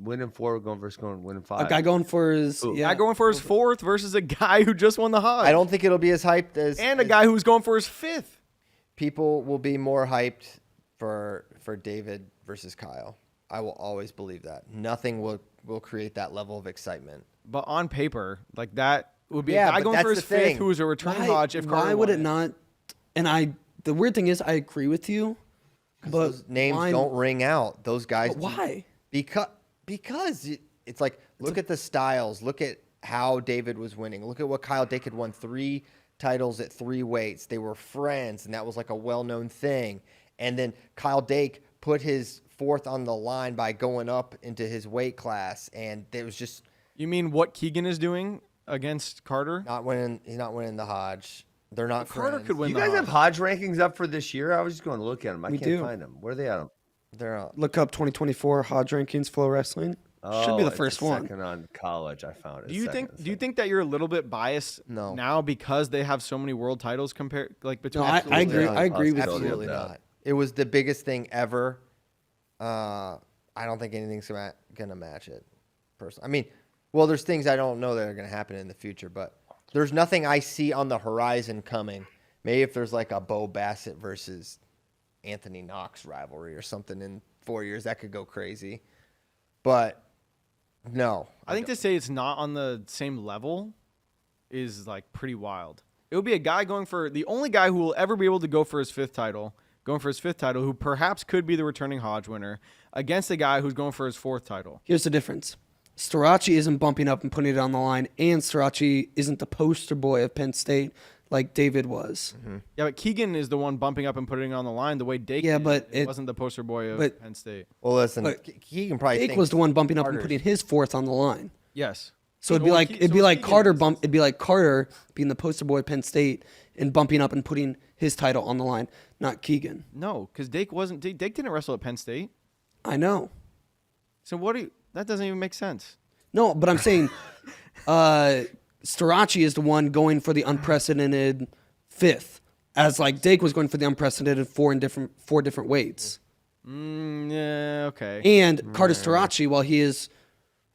winning 4 going versus winning 5. A guy going for his guy going for his 4th versus a guy who just won the Hodge. I don't think it'll be as hyped as a guy who's going for his 5th. People will be more hyped for David versus Kyle. I will always believe that. Nothing will create that level of excitement. But on paper, like that would be a guy going for his 5th who is a returning Hodge. Why would it not? And the weird thing is, I agree with you. But those names don't ring out. Those guys. But why? Because it's like, look at the styles. Look at how David was winning. Look at what Kyle Dake had won 3 titles at 3 weights. They were friends, and that was like a well-known thing. And then Kyle Dake put his 4th on the line by going up into his weight class, and there was just. You mean what Keegan is doing against Carter? He's not winning the Hodge. They're not friends. Carter could win. You guys have Hodge rankings up for this year? I was just going to look at them. I can't find them. Where are they at? They're up. Look up 2024 Hodge rankings, FloWrestling. Should be the first one. Second on college, I found it. Do you think that you're a little bit biased now because they have so many world titles compared between? No, I agree. I agree with you. Absolutely not. It was the biggest thing ever. I don't think anything's gonna match it. Personally, I mean, well, there's things I don't know that are gonna happen in the future, but there's nothing I see on the horizon coming. Maybe if there's like a Bo Bassett versus Anthony Knox rivalry or something in 4 years, that could go crazy. But no, I think to say it's not on the same level is like pretty wild. It would be a guy going for the only guy who will ever be able to go for his 5th title. Going for his 5th title, who perhaps could be the returning Hodge winner, against a guy who's going for his 4th title. Here's the difference. Storace isn't bumping up and putting it on the line, and Storace isn't the poster boy of Penn State like David was. Mm-hmm. Yeah, but Keegan is the one bumping up and putting it on the line the way Dake did. But it wasn't the poster boy of Penn State. Well, listen, Keegan probably Dake was the one bumping up and putting his fourth on the line. Yes. So it'd be like Carter being the poster boy of Penn State and bumping up and putting his title on the line, not Keegan. No, because Dake didn't wrestle at Penn State. I know. So that doesn't even make sense. No, but I'm saying Storace is the one going for the unprecedented fifth, as like Dake was going for the unprecedented four different weights. Yeah, okay. And Carter Storace, while he is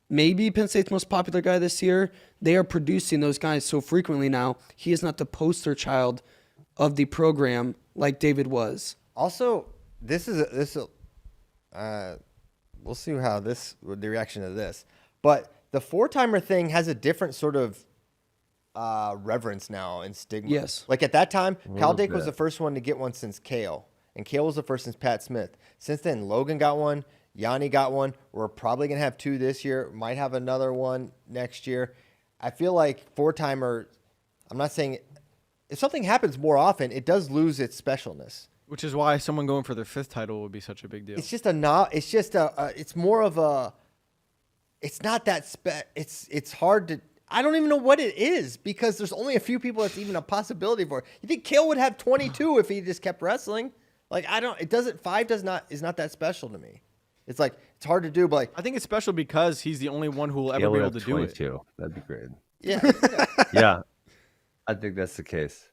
maybe Penn State's most popular guy this year, they are producing those guys so frequently now. He is not the poster child of the program like David was. Also, we'll see how the reaction to this. But the four-timer thing has a different sort of reverence now and stigma. Yes. Like at that time, Cal Dake was the first one to get one since Cael. And Cael was the first since Pat Smith. Since then, Logan got one. Yanni got one. We're probably going to have two this year. Might have another one next year. I feel like four-timer, I'm not saying if something happens more often, it does lose its specialness. Which is why someone going for their fifth title would be such a big deal. It's just it's more of a, it's not that it's hard to, I don't even know what it is because there's only a few people that's even a possibility for. You think Cael would have 22 if he just kept wrestling? Like, is not that special to me. It's like, it's hard to do, but like, I think it's special because he's the only one who will ever be able to do it. That'd be great. yeah. Yeah, I think that's the case.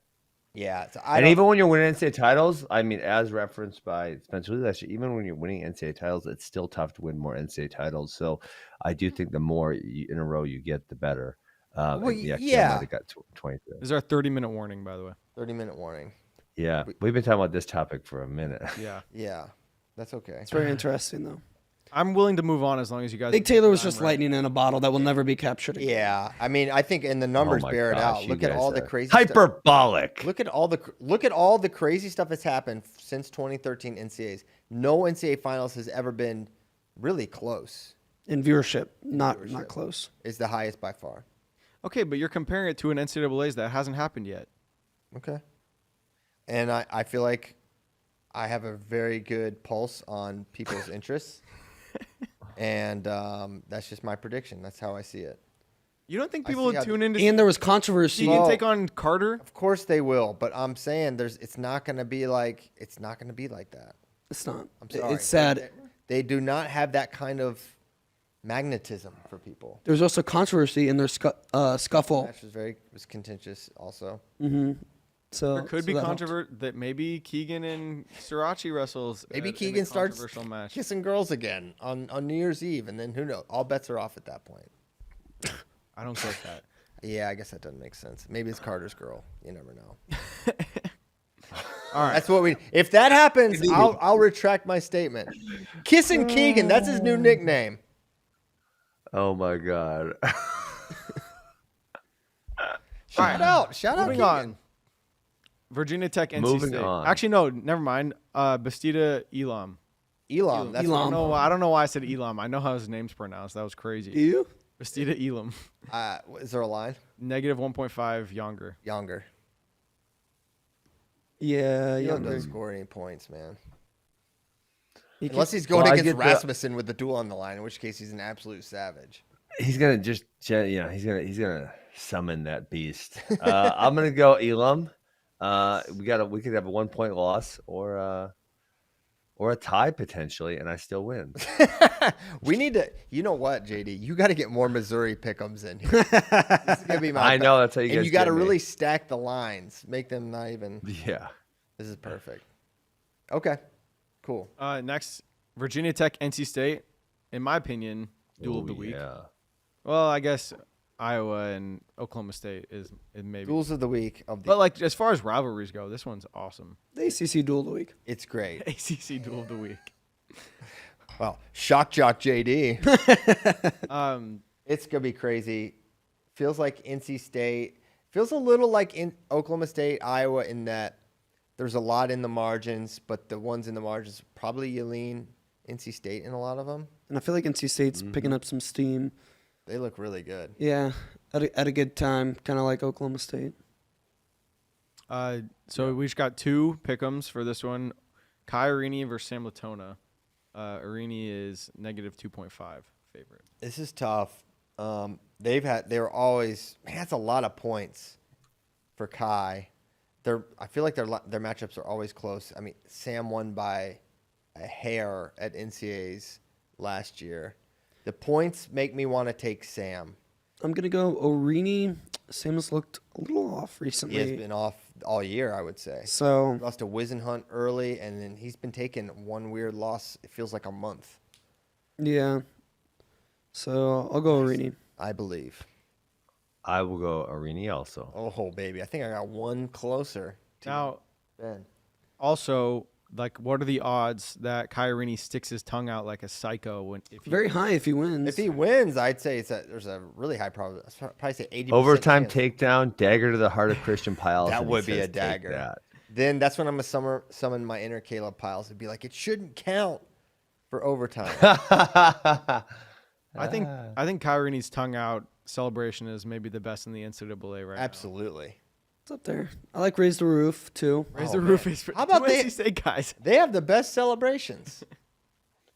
Yeah. And even when you're winning NCAA titles, I mean, as referenced by Spencer Lee last year, even when you're winning NCAA titles, it's still tough to win more NCAA titles. So I do think the more in a row you get, the better. Cael might have got 22. This is our 30-minute warning, by the way. 30-minute warning. Yeah, we've been talking about this topic for a minute. Yeah. Yeah. That's okay. It's very interesting, though. I'm willing to move on as long as you guys. Big Taylor was just lightning in a bottle that will never be captured again. Yeah. I mean, I think, and the numbers bear it out. Look at all the crazy hyperbolic. Stuff. Look at all the crazy stuff that's happened since 2013 NCAAs. No NCAA finals has ever been really close. In viewership, not close. Is the highest by far. Okay, but you're comparing it to an NCAA's that hasn't happened yet. Okay. And I feel like I have a very good pulse on people's interests. And that's just my prediction. That's how I see it. You don't think people would tune into? And there was controversy. Keegan take on Carter? Of course they will, but I'm saying it's not going to be like that. It's not. I'm sorry. It's sad. They do not have that kind of magnetism for people. There was also controversy in their scuffle. The match was contentious also. Mm-hmm. So there could be controversy that maybe Keegan and Storace wrestles. Maybe Keegan starts kissing girls again on New Year's Eve, and then who knows? All bets are off at that point. I don't get that. Yeah, I guess that doesn't make sense. Maybe it's Carter's girl. You never know. All right, that's what we. If that happens, I'll retract my statement. Kissing Keegan, that's his new nickname. Oh my God. Shout out, moving Keegan. on. Virginia Tech, NC Moving State. on. Actually, no, never mind. Bastida Elam. Elam. That's Elam. I don't know why I said Elam. I know how his name's pronounced. That was crazy. You? Bastida Elam. Is there a line? Negative 1.5 younger. Younger. Yeah, Elam younger. doesn't score any points, man. Unless He's going against Rasmussen with the duel on the line, in which case he's an absolute savage. He's gonna he's gonna summon that beast. I'm gonna go Elam. We could have a 1-point loss or a tie potentially, and I still win. We need to. You know what, JD? You got to get more Missouri pick'ems in here. This is gonna be my. I know that's how you guys. And you got to really stack the lines, make them not even. Yeah. This is perfect. Okay. Cool. Next, Virginia Tech, NC State. In my opinion, duel of the week. Yeah. Well, I guess Iowa and Oklahoma State is maybe Duels of the week But like as far as rivalries go, this one's awesome. The ACC duel of the week. It's great. ACC duel of the week. Well, shock jock JD. It's gonna be crazy. Feels like NC State. Feels a little like in Oklahoma State, Iowa, in that there's a lot in the margins, but the ones in the margins probably you lean NC State in a lot of them. And I feel like NC State's picking up some steam. They look really good. Yeah, at a good time, kind of like Oklahoma State. So we just got 2 pick'ems for this one. Kai Arini versus Sam Latona. Arini is -2.5 favorite. This is tough. They were always, man, that's a lot of points for Kai. I feel like their matchups are always close. I mean, Sam won by a hair at NCAAs last year. The points make me want to take Sam. I'm gonna go Arini. Sam has looked a little off recently. He has been off all year, I would say. So Lost to Wisenhunt early, and then he's been taking one weird loss. It feels like a month, yeah. So I'll go Arini. I believe. I will go Arini also. Oh, baby. I think I got one closer to Now, Ben. also, like, what are the odds that Kai Arini sticks his tongue out like a psycho if Very high if he wins. If he wins, I'd say there's a really high probability. I'd probably say 80%. Overtime chance. takedown, dagger to the heart of Christian Piles. That and he would be says, a dagger. "Take that." Then that's when I'm going to summon my inner Caleb Piles and be like, it shouldn't count for overtime. I think Kai Arini's tongue out celebration is maybe the best in the NCAA right Absolutely. It's up there. I like Raise the Roof too. now. Raise Oh, the man. roof is How about NC State guys? They have the best celebrations.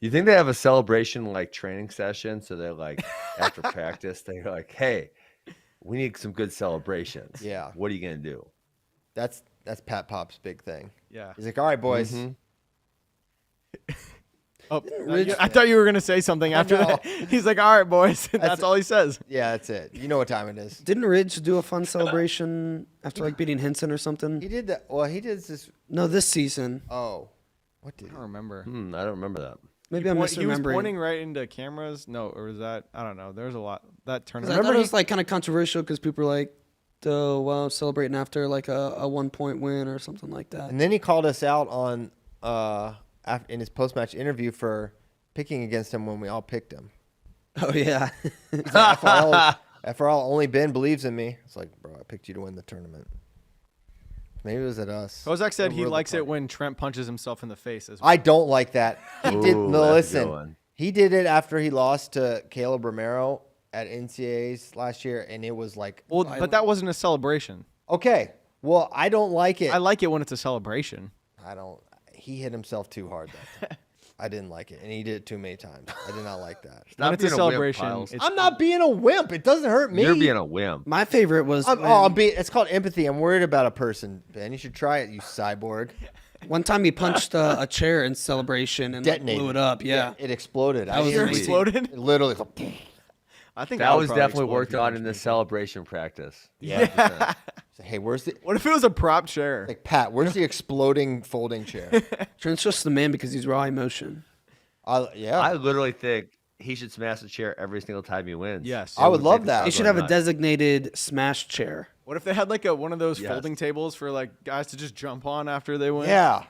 You think they have a celebration like training session? So they're like, after practice, they're like, hey, we need some good celebrations. Yeah. What are you going to do? That's Pat Pop's big thing. Yeah. He's like, all right, boys. Oh, Rich- I thought you were gonna say something after know. that. He's like, "All right, boys." That's all he says. Yeah, that's it. You know what time it is. Didn't Ridge do a fun celebration after like beating Henson or something? He did that. Well, he did this. No, this season. Oh. What I did he? don't remember. I don't remember that. Maybe I'm He was misremembering. pointing right into cameras. No, or was that? I don't know. There's a lot that 'Cause tournament. I thought it was like kind of controversial because people were like, "Oh, well, celebrating after like a 1-point win or something like that." And then he called us out on in his post-match interview for picking against him when we all picked him. Oh yeah. He's like, FRL, only Ben believes in me. It's like, bro, I picked you to win the tournament. Maybe it was at us. Kozak said Or he World likes it Party. when Trent punches himself in the face as well. I don't like that. He did. Ooh, No, that's a good listen. one. He did it after he lost to Caleb Romero at NCAAs last year, and it was like, Well, but that wasn't a celebration. okay, well, I don't like it. I like it when it's a celebration. I don't. He hit himself too hard that time. I didn't like it, and he did it too many times. I did not like that. When it's a being a wimp, celebration, Piles. it's, I'm not being a wimp. It doesn't hurt me. You're being a wimp. My favorite was It's called empathy. I'm worried about a person, Ben. You should try it, you cyborg. one time he punched a chair in celebration and like, Detonated. blew it up. Yeah. It exploded. That was Chair amazing. exploded. It literally. I think That would was probably definitely explode worked if you on punched in me. the celebration practice. Yeah. Hey, where's the What if it was a prop chair? like Pat? Where's the exploding folding chair? Trent's just the man because he's raw emotion. Yeah. I literally think he should smash the chair every single time he wins. Yes. I would love make the that. crowd He should go have a nuts. designated smash chair. What if they had like one of those Yes. folding tables for like guys to just jump on after they win? yeah.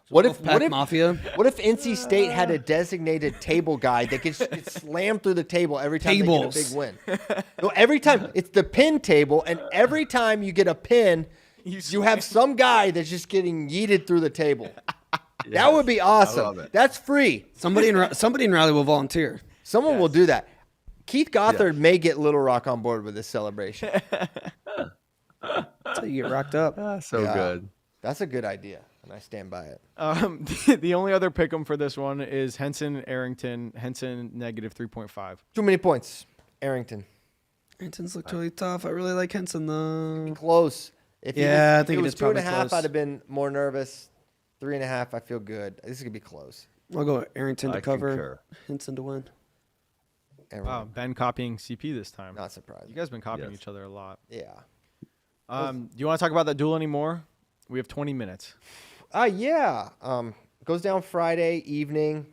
What if Wolfpack Mafia. What if NC State had a designated table guy that could just get slammed through the table every time Tables. they get a big win? No, every time it's the pin table, and every time you get a pin, you have some guy that's just getting yeeted through the table. That would be awesome. love it. That's free. Somebody in Raleigh will volunteer. Someone will do that. Keith Gothard may get Little Rock on board with this celebration. That's how you get rocked up. So Yeah. good. That's a good idea, and I stand by it. The only other pick'em for this one is Henson Arrington. Henson -3.5. Too many points. Arrington. Arrington's looked really tough. I really like Henson though. Close. If Yeah, I if think it it was is 2.5, probably close. I'd have been more nervous. 3.5, I feel good. This is gonna be close. I'll go Arrington to I cover, concur. Henson to win. Wow, Ben copying CP this time. Not surprised. You guys been copying Yes. each other a lot. Yeah. Do you want to talk about that duel anymore? We have 20 minutes. Yeah. Goes down Friday evening.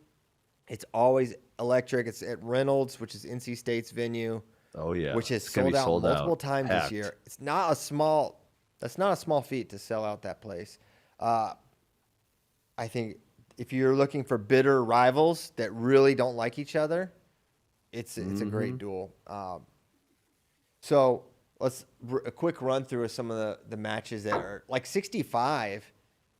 It's always electric. It's at Reynolds, which is NC State's venue, Oh yeah. which has It's gonna sold be out multiple times Packed. this year. It's not a small. That's not a small feat to sell out that place. I think if you're looking for bitter rivals that really don't like each other, it's a great duel. So let's a quick run through of some of the matches that are like 65.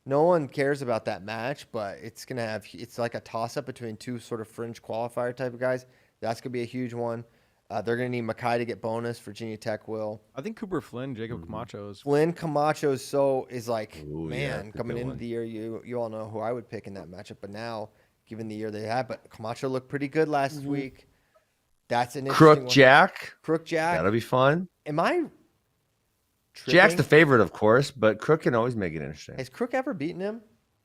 No one cares about that match, but it's like a toss up between two sort of fringe qualifier type of guys. That's gonna be a huge one. They're going to need Makai to get bonus. Virginia Tech will. I think Cooper Flynn, Jacob Camacho is. Flynn Camacho is like, Ooh, man, yeah, coming into the year, you all know who I would pick in that matchup. But now, given the year they had, but Camacho looked pretty good last week. That's an interesting Crook one. Jack. Crook Jack. That'll be fun. Am I tripping? Jack's the favorite, of course, but Crook can always make it interesting. Has Crook ever beaten him?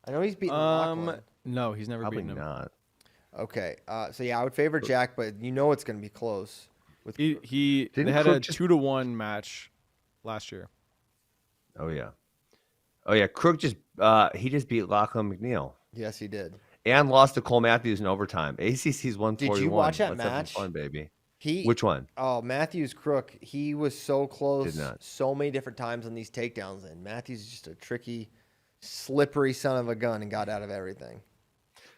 I know he's beaten Lachlan. No, he's never Probably beaten him. not. Okay, so yeah, I would favor Jack, but you know it's going to be close. With They had Crook a just- 2-1 match last year. Oh yeah. Crook just beat Lachlan McNeil yes, he did. and lost to Cole Matthews in overtime. ACC's 141. Did you watch that Let's have some match? fun, baby. He Which one? Oh, Matthews Crook. He was so close, Did not. so many different times on these takedowns, and Matthews is just a tricky, slippery son of a gun and got out of everything.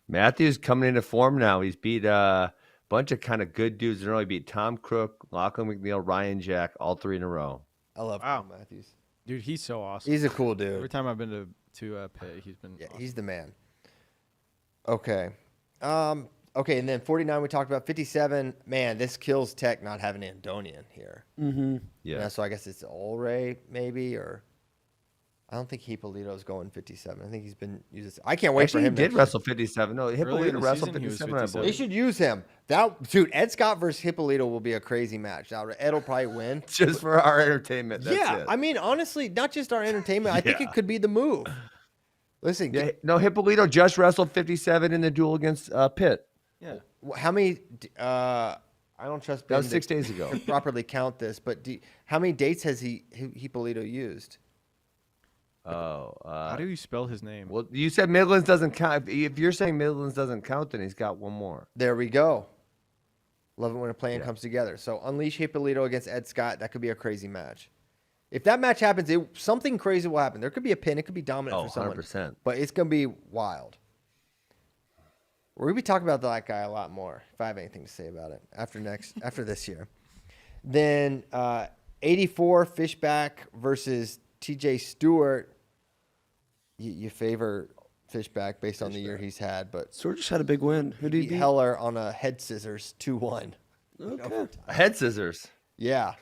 Matthews coming into form now. He's beat a bunch of kind of good dudes in a row. He beat Tom Crook, Lachlan McNeil, Ryan Jack, all 3 in a row. I love Wow. Cole Matthews. Dude, he's so awesome. He's a cool Every dude. time I've been to Pitt, he's been. Yeah, awesome. he's the man. Okay. Okay, and then 49 we talked about. 57, man, this kills Tech not having Andonian here. Mm-hmm. Yeah. So I guess it's Olray maybe, or I don't think Hippolito's going 57. I think he's been used. I can't wait Actually, for him. he did next wrestle 57. No, Earlier in Hippolito the wrestled season, he was 57, I 57. They believe. should use him. Dude, Ed Scott versus Hippolito will be a crazy match. Now, Ed will probably win. Just for our entertainment. That's yeah, it. I mean, honestly, not just our entertainment. I think it could be the move. Listen, Yeah, no, Hippolito just wrestled 57 in the duel against Pitt. Yeah. how many? I don't trust That Ben was 6 days ago. to properly count this, but how many dates has Hippolito used? Oh, How do you spell his name? well, you said Midlands doesn't count. If you're saying Midlands doesn't count, then he's got one more. There we go. Love it when a plan Yeah. comes together. So unleash Hippolito against Ed Scott. That could be a crazy match. If that match happens, something crazy will happen. There could be a pin. It could be dominant Oh, for someone. 100%. But it's going to be wild. We're going to be talking about that guy a lot more, if I have anything to say about it, after this year. Then 84, Fishback versus TJ Stewart. You favor Fishback based on the year he's had, but Stewart just had a big win. Who did he beat beat? Heller on a head scissors 2-1. Okay. Head scissors. Yeah.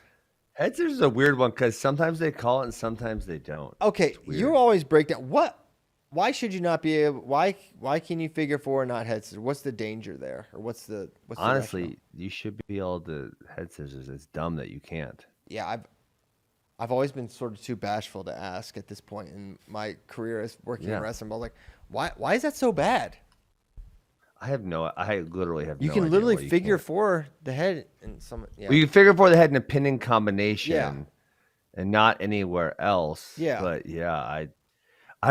Head scissors is a weird one because sometimes they call it and sometimes they don't. Okay, weird. you always break down. Why should you not be able? Why can you figure 4 and not head scissors? What's the danger there, or what's the Honestly, you should be able to head scissors. It's dumb that you can't. yeah, I've always been sort of too bashful to ask at this point in my career as working in Yeah. wrestling. But I'm like, why is that so bad? I literally have You no can idea literally why you figure can't. 4 the head and some. Yeah, Well, you figure for the head in a pinning combination Yeah. and not anywhere else. Yeah. But yeah, I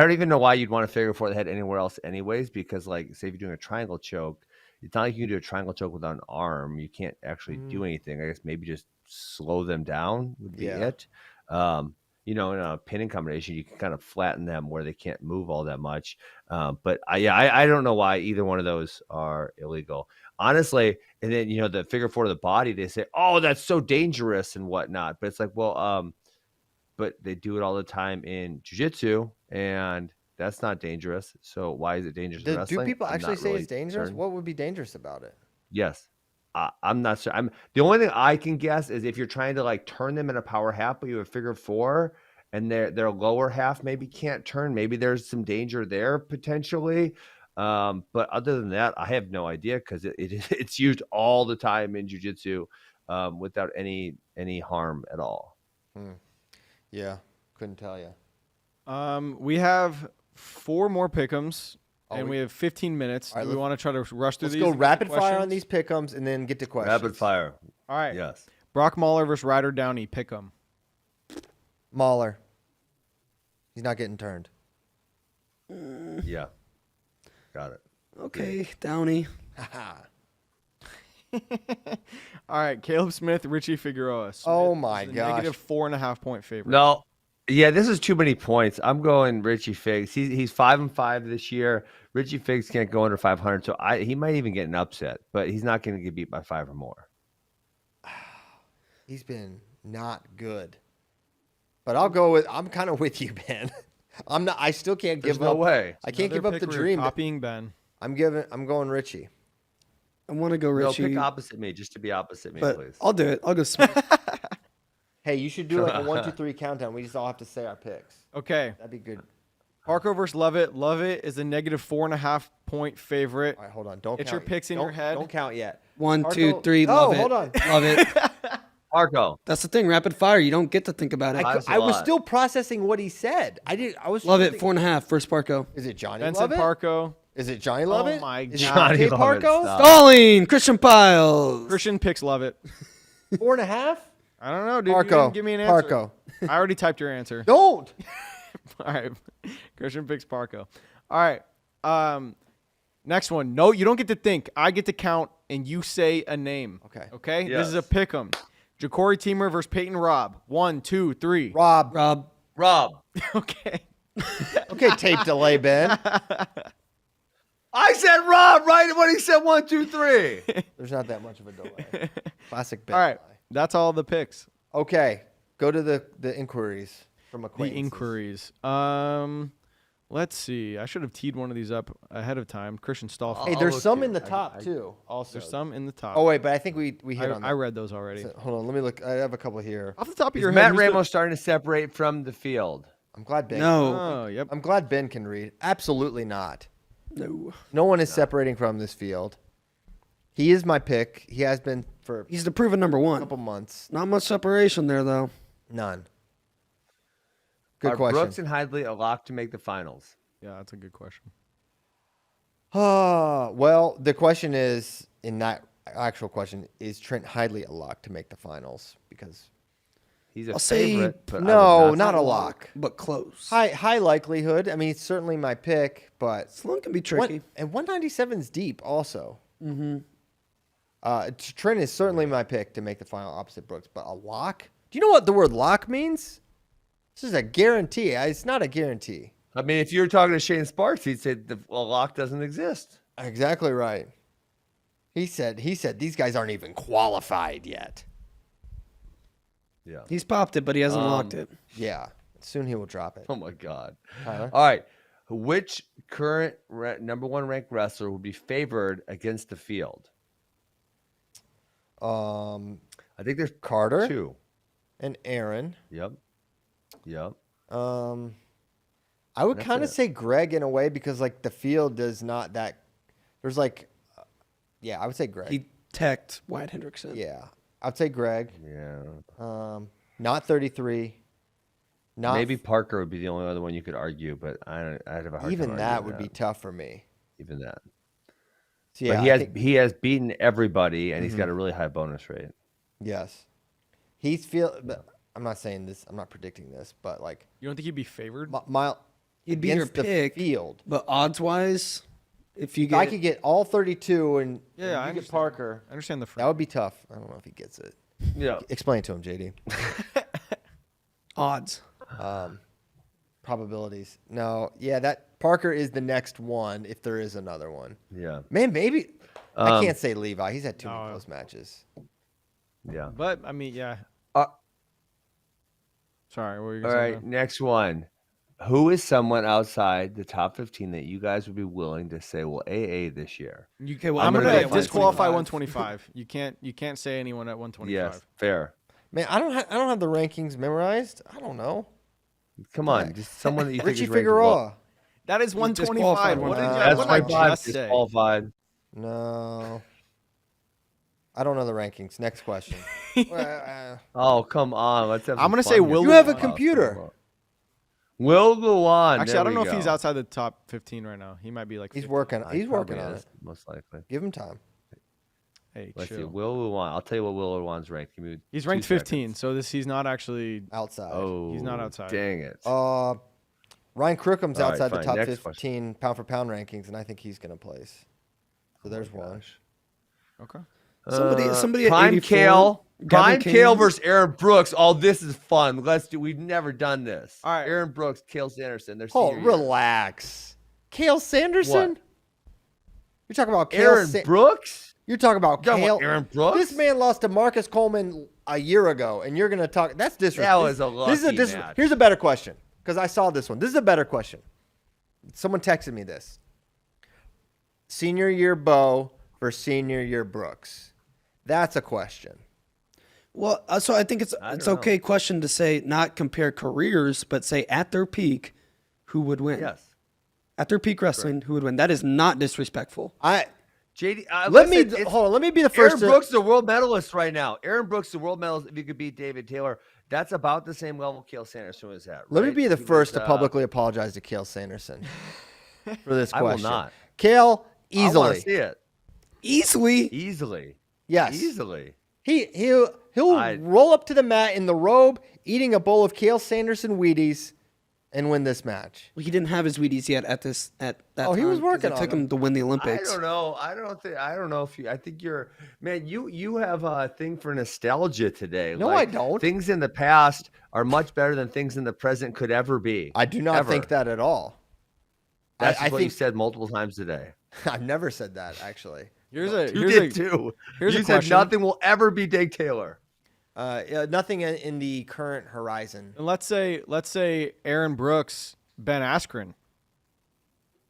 don't even know why you'd want to figure for the head anywhere else anyways, because like say if you're doing a triangle choke, it's not like you can do a triangle choke without an arm. You can't actually do anything. I guess maybe just slow them down would be Yeah. it. In a pinning combination, you can kind of flatten them where they can't move all that much. But I don't know why either one of those are illegal. Honestly, and then, the figure 4 of the body, they say, oh, that's so dangerous and whatnot. But it's like, well, but they do it all the time in jiu-jitsu, and that's not dangerous. So why is it dangerous in do wrestling? people I'm actually not say really it's dangerous? concerned. What would be dangerous about it? Yes. I'm not sure. The only thing I can guess is if you're trying to like turn them in a power half, but you have a figure 4 and their lower half maybe can't turn. Maybe there's some danger there potentially. But other than that, I have no idea because it's used all the time in jiu-jitsu without any harm at all. Yeah, couldn't tell you. We have 4 more pick'ems, Oh, and we have 15 minutes. All right, Do we want to try to rush through Let's these? go and get to rapid fire on questions? these pick'ems and then get to questions. Rapid fire. All right. Yes. Brock Mahler versus Ryder Downey. Pick'em. Mahler. He's not getting turned. Yeah. Got it. Okay, Downey. All right. Caleb Smith, Richie Figueroa. Smith Oh my is a gosh. Negative 4.5 point favorite. No. Yeah, this is too many points. I'm going Richie Figs. He's 5-5 this year. Richie Figs can't go under 500, so he might even get an upset, but he's not going to get beat by 5 or more. He's been not good. But I'm kind of with you, Ben. I still can't There's give no up. way. I can't Another give up the pick where you're dream. Copying Ben. I'm going Richie. I want to go No, Richie. pick opposite me, just to be opposite me, but please. I'll do it. I'll go Smith. Hey, you should do like a 1, 2, 3 countdown. We just all have to say our picks. Okay. That'd be good. Parko versus Lovett. Lovett is a negative 4.5 point favorite. All right, hold on. Don't Get count. your picks in your head. Don't count yet. 1, Parko- 2, 3. No, Love it. hold on. Love it. Parko. That's the thing. Rapid fire. You don't get to think about it. That's a I was lot. still processing what he said. I was Love trying it. to 4.5. First Parko. Is it Johnny Vincent Lovett? Parko. Is it Johnny Lovett? my Is it God. Johnny Jay Lovett, Parko? stop. Stalling. Christian Piles. Christian picks Lovett. 4.5? I don't know, dude. You Parko. didn't give me an answer. Parko. I already typed your answer. Don't. All right. Christian picks Parko. All right. Next one. No, you don't get to think. I get to count, and you say a name. Okay. Okay? Yes. This is a pick 'em. Ja'Cory Teamer versus Peyton Robb. 1, 2, 3. Rob. Rob. Okay. Okay, tape delay, Ben. I said Rob right when he said 1, 2, 3. There's not that much of a delay. Classic Ben. All right. delay. That's all the picks. Okay. Go to the inquiries from The acquaintances. inquiries. Let's see. I should have teed one of these up ahead of time. Christian Stallfeld. Hey, I'll there's look some too. in the top too. Also, There's some in the top. Oh wait, but I think we hit on that. I read those already. Hold on, let me look. I have a couple here. Off the top of Is your Matt head, who's the- Ramos starting to separate from the field? I'm glad Ben. No. Oh, yep. I'm glad Ben can read. Absolutely not. No. No one is separating from this field. He is my pick. He has been for He's the proven number a one. couple months. Not much separation there, though. None. Good Are question. Brooks and Hidley a lock to make the finals? Yeah, that's a good question. Well, the question is, in that actual question, is Trent Hidley a lock to make the finals? Because He's a I'll say favorite, but I no, would not a lock. But close. High likelihood. I mean, it's certainly my pick, but Sloan can be tricky. and 197 is deep also. Mm-hmm. Trent is certainly my pick to make the final opposite Brooks, but a lock? Do you know what the word lock means? This is a guarantee. It's not a guarantee. I mean, if you were talking to Shane Sparks, he'd say a lock doesn't exist. Exactly right. He said these guys aren't even qualified yet. Yeah. He's popped it, but he hasn't locked it. Yeah. Soon he will drop it. Oh my God. Tyler? All right. Which current number one ranked wrestler would be favored against the field? I think there's Carter 2. and Aaron. Yep. I would That's kind of it. say Greg in a way because like the field does not that. There's like, I would say Greg. He teched Wyatt Hendrickson. Yeah, I'd say Greg. Yeah. Not 33. Not Maybe Parker would be the only other one you could argue, but I'd have a hard even time that arguing would be tough for me. even that. So, yeah, But he has beaten everybody, and he's got a really high bonus rate. yes, but I'm not saying this. I'm not predicting this, but like You don't think he'd be favored? mile. He'd be your against the pick. field. But odds wise, if you If I get could get all 32 and Yeah, and I you get understand. Parker, I understand the that frame. would be tough. I don't know if he gets it. Yeah. Explain it to him, JD. odds, Probabilities. No, yeah, that Parker is the next one if there is another one. Yeah. Man, maybe I can't say Levi. He's had too many No. close matches. Yeah. But, I mean, yeah. Uh, Sorry, what were you All going to right. say? Next one. Who is someone outside the top 15 that you guys would be willing to say will AA this year? okay. Well, I'm gonna going go to disqualify 125. 125. You can't say anyone at 125. Yes. Fair. Man, I don't have the rankings memorized. I don't know. Come on. Just someone that you Richie think is ranked well. Figueroa. That is You 125. disqualified What did one. you That's what my did I five just say? disqualified. No. I don't know the rankings. Next question. Oh, come on. Let's have I'm some gonna fun say here. Will You have a Oh, computer. come on. Will Luan. Actually, There I don't know we if he's go. outside the top 15 right now. He might be like He's 50. working. He He's working probably on is, it. most likely. Give him time. Hey, Let's see. chill. Will Luan. I'll tell you what Will Luan's ranked. Give me He's 2 ranked 15, seconds. so he's not actually. Outside. Oh, He's not outside. Dang it. Ryan Crookham's All right, outside the fine. top Next 15 pound for pound rankings, and I think he's going to place. So there's one. Gosh. Okay. Somebody at Prime 84, Kale. Gavin Prime King. Kale versus Aaron Brooks. Oh, this is fun. Let's do. We've never done this. All right. Aaron Brooks, Cael Sanderson. They're Oh, senior year. relax. Cael Sanderson? What? You're talking about Cael Aaron Brooks. You're talking about Talking Cael. about Aaron Brooks? This man lost to Marcus Coleman a year ago, and you're going to talk. That's disrespectful. That was a This is lucky match. Here's a better question, because I saw this one. This is a better question. Someone texted me this. Senior year Bo for senior year Brooks? That's a question. Well, so I think it's okay question to say not compare careers, but say at their peak, who would win? Yes. At their peak wrestling, who would win? That is not disrespectful. JD, Let me be the first. Aaron Brooks is a world medalist right now. Aaron Brooks is a world medalist. If you could beat David Taylor, that's about the same level Cael Sanderson was at. Right? Let me be the first to publicly apologize to Cael Sanderson for this question. I will not. Cael, I want easily. to see it. Easily. Yes. Easily. He'll roll up to the mat in the robe, eating a bowl of Cael Sanderson Wheaties, and win this match. Well, he didn't have his Wheaties yet at that time. He was working on it. Took him to win the Olympics. I don't know. I don't know if you. I think you're, man. You have a thing for nostalgia today. No, I don't. Things in the past are much better than things in the present could ever be. I do not think that at all. That's I what think you said multiple times today. I've never said that actually. You did too. Here's you a said question. nothing will ever be Dave Taylor. Nothing in the current horizon. And let's say Aaron Brooks, Ben Askren,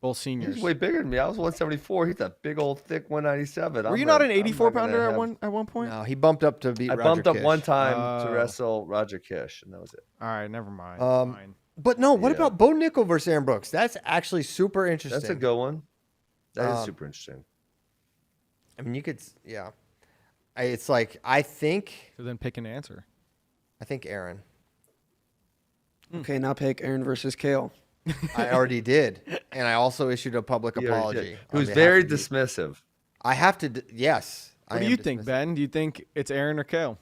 both seniors. He's way bigger than me. I was 174. He's a big old thick 197. Were you not an 84-pounder at one point? No, he bumped up to beat. I Roger bumped up Kish. one time to wrestle Roger Kish, and that was it. All right, never mind. Fine. But no, what about Bo Nickel versus Aaron Brooks? That's actually super interesting. That's a good one. That is super interesting. I mean, you could, yeah. It's like I think. So then pick an answer. I think Aaron. Okay, now pick Aaron versus Cael. I already did, and I also issued a public apology. Who's very dismissive. I have to. Yes. What do you think, Ben? Do you think it's Aaron or Cael?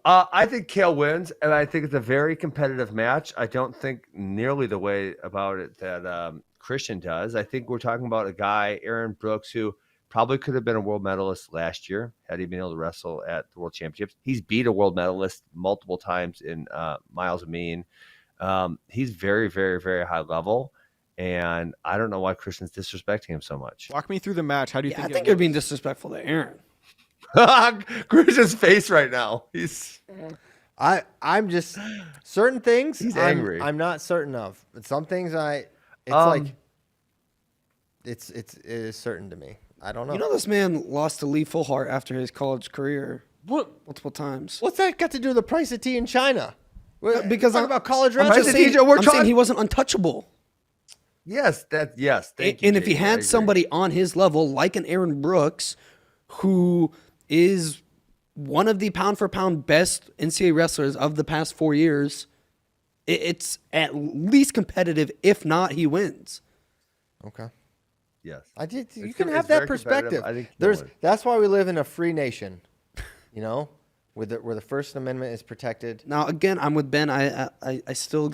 I think Cael wins, and I think it's a very competitive match. I don't think nearly the way about it that Christian does. I think we're talking about a guy, Aaron Brooks, who probably could have been a world medalist last year had he been able to wrestle at the World Championships. He's beat a world medalist multiple times in miles of mean. He's very, very, very high level, and I don't know why Christian's disrespecting him so much. Walk me through the match. How do you think? I think you're being disrespectful to Aaron. Christian's face right now. I'm just certain things. He's angry. I'm not certain of, but some things it is certain to me. I don't know. You know, this man lost to Lee Fullhart after his college career. What? Multiple times. What's that got to do with the price of tea in China? Because I'm about college I'm wrestling. saying he wasn't untouchable. Yes, thank you. And if he had somebody on his level, like an Aaron Brooks, who is one of the pound-for-pound best NCAA wrestlers of the past 4 years, it's at least competitive. If not, he wins. Okay. Yes. You can have that perspective. I think that's why we live in a free nation, you know, where the First Amendment is protected. Now, again, I'm with Ben. I still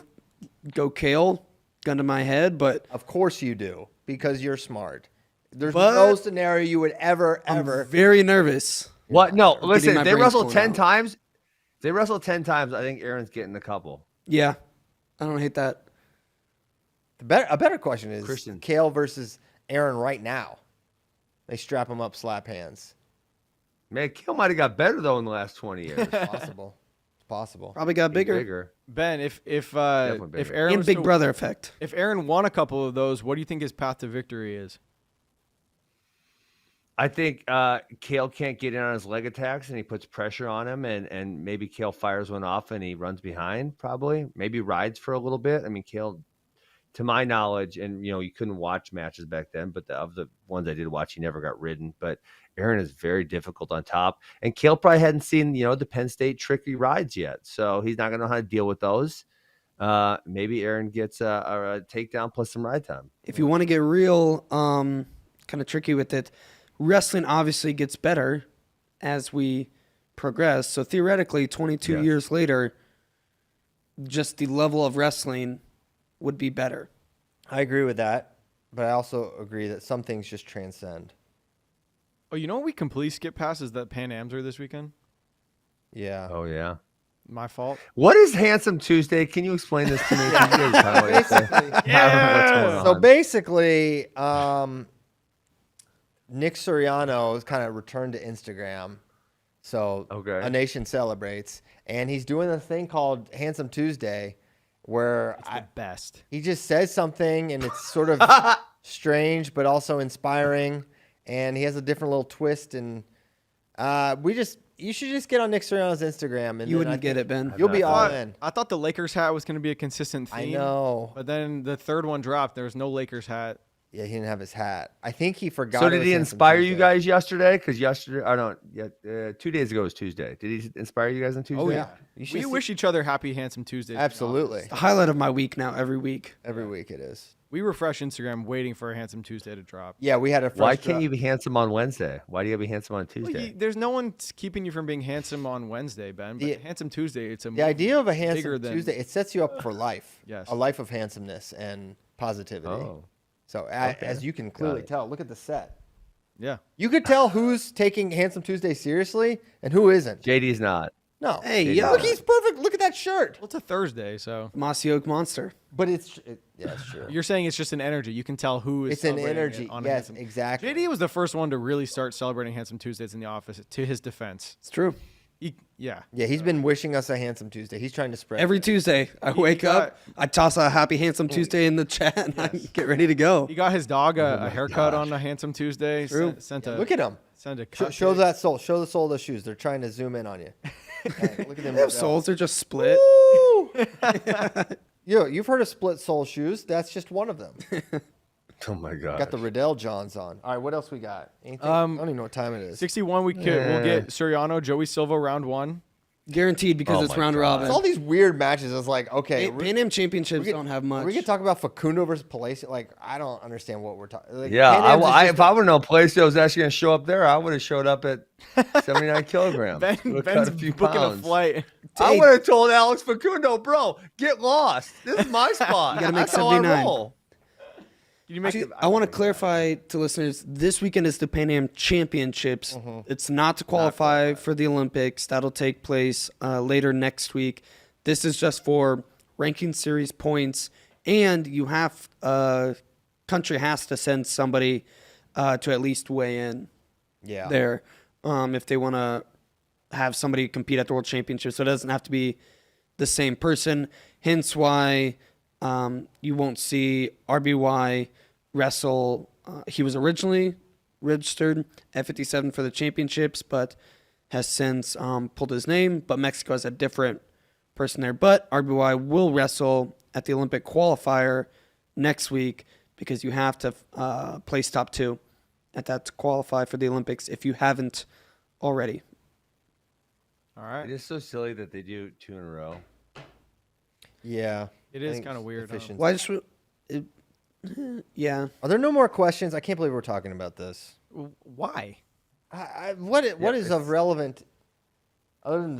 go Cael, gun to my head, but of course you do, because you're smart. There's no scenario you would ever. I'm very nervous. What? No, listen. my They brains wrestled going 10 out. times. They wrestled 10 times. I think Aaron's getting a couple. Yeah, I don't hate that. A better question is Christian. Cael versus Aaron right now. They strap him up, slap hands. Man, Cael might have got better though in the last 20 years. Possible. It's possible. Probably got bigger. Ben, if bigger. Aaron And was Big to- Brother effect. if Aaron won a couple of those, what do you think his path to victory is? I think Cael can't get in on his leg attacks, and he puts pressure on him, and maybe Cael fires one off, and he runs behind. Probably, maybe rides for a little bit. I mean, Cael, to my knowledge, and you couldn't watch matches back then, but of the ones I did watch, he never got ridden. But Aaron is very difficult on top, and Cael probably hadn't seen the Penn State tricky rides yet, so he's not gonna know how to deal with those. Maybe Aaron gets a takedown plus some ride time. If you want to get real kind of tricky with it, wrestling obviously gets better as we progress. So theoretically, 22 years later, just the level of wrestling would be better. I agree with that, but I also agree that some things just transcend. Oh, you know what we completely skipped past is that Pan Ams are this weekend. Yeah. Oh yeah. My fault. What is Handsome Tuesday? Can you explain this to me? So basically, Nick Suriano has kind of returned to Instagram. So Okay. A Nation celebrates, and he's doing a thing called Handsome Tuesday, where It's the best. he just says something, and it's sort of strange but also inspiring. and he has a different little twist. And you should just get on Nick Sirianni's Instagram. And You wouldn't get it, Ben. You'll be all in. I thought the Lakers hat was going to be a consistent theme. I know. But then the third one dropped. There was no Lakers hat. Yeah, he didn't have his hat. I think he forgot. So it did was he Handsome inspire you Tuesday. guys yesterday? Because yesterday, 2 days ago was Tuesday. Did he inspire you guys on Tuesday? Oh, yeah. You should We see- wish each other happy, handsome Tuesdays. Absolutely. The highlight of my week now, every week. Every week it is. We refresh Instagram waiting for a handsome Tuesday to drop. Yeah, we had a fresh Why can't drop. you be handsome on Wednesday? Why do you gotta be handsome on Well, Tuesday? there's no one keeping you from being handsome on Wednesday, Ben. But The- handsome Tuesday, it's a The idea of a bigger handsome than- Tuesday, it sets you up for life. Yes. A life of handsomeness and positivity. Oh. So as you can clearly it. tell, look at the set. Yeah. You could tell who's taking Handsome Tuesday seriously and who isn't. JD's not. No. Hey, Dude, yo. Look, he's perfect. Look at that shirt. Well, it's a Thursday, so Mossy Oak Monster. But yeah, it's true. you're saying it's just an energy. You can tell who is. It's an celebrating energy. it on Yes, handsome. exactly. JD was the first one to really start celebrating Handsome Tuesdays in the office. To his defense, It's true. yeah. Yeah, he's been wishing us a Handsome Tuesday. He's trying to spread Every that. Tuesday, I wake up, I toss a happy handsome Tuesday in the chat, and I get ready to go. He got his dog Oh a haircut on a Handsome Tuesday. True. Sent a Look at him. sent a Show cupcake. that sole. Show the sole of the shoes. They're trying to zoom in on you. Hey, look at them. Soles are just split. Woo! Yo, you've heard of split sole shoes. That's just one of them. Oh my god. Got the Riddell Johns on. All right, what else we got? Anything? I don't even know what time it is. 61. We'll get Suriano, Joey Silva, round one. Guaranteed because Oh it's my round God. robin. It's all these weird matches. It's like, okay, Pan Am championships don't have much. we can talk about Facundo versus Palacio. Like, I don't understand what we're talking. Like, Yeah, Pan Am's is just if I would know Palacio was actually going to show up there, I would have showed up at 79 kilograms. Ben's Would've cut a few booking pounds. a flight. I would have told Alex Facundo, bro, get lost. This is my spot. You gotta make That's how I 79. roll. Can you make Actually, I want to clarify to listeners, this weekend is the Pan Am Championships. It's not to qualify for the Olympics. That'll take place later next week. This is just for ranking series points, and you have country has to send somebody to at least weigh in Yeah. there if they want to have somebody compete at the World Championships. So it doesn't have to be the same person, hence why you won't see RBY wrestle. He was originally registered at 57 for the championships, but has since pulled his name. But Mexico has a different person there. But RBY will wrestle at the Olympic qualifier next week because you have to place top 2 at that to qualify for the Olympics if you haven't already. All right. It is so silly that they do 2 in a row. Yeah. It I is think kind of it's weird. efficient. Well, yeah. Are there no more questions? I can't believe we're talking about this. Why? What is of relevant? Other than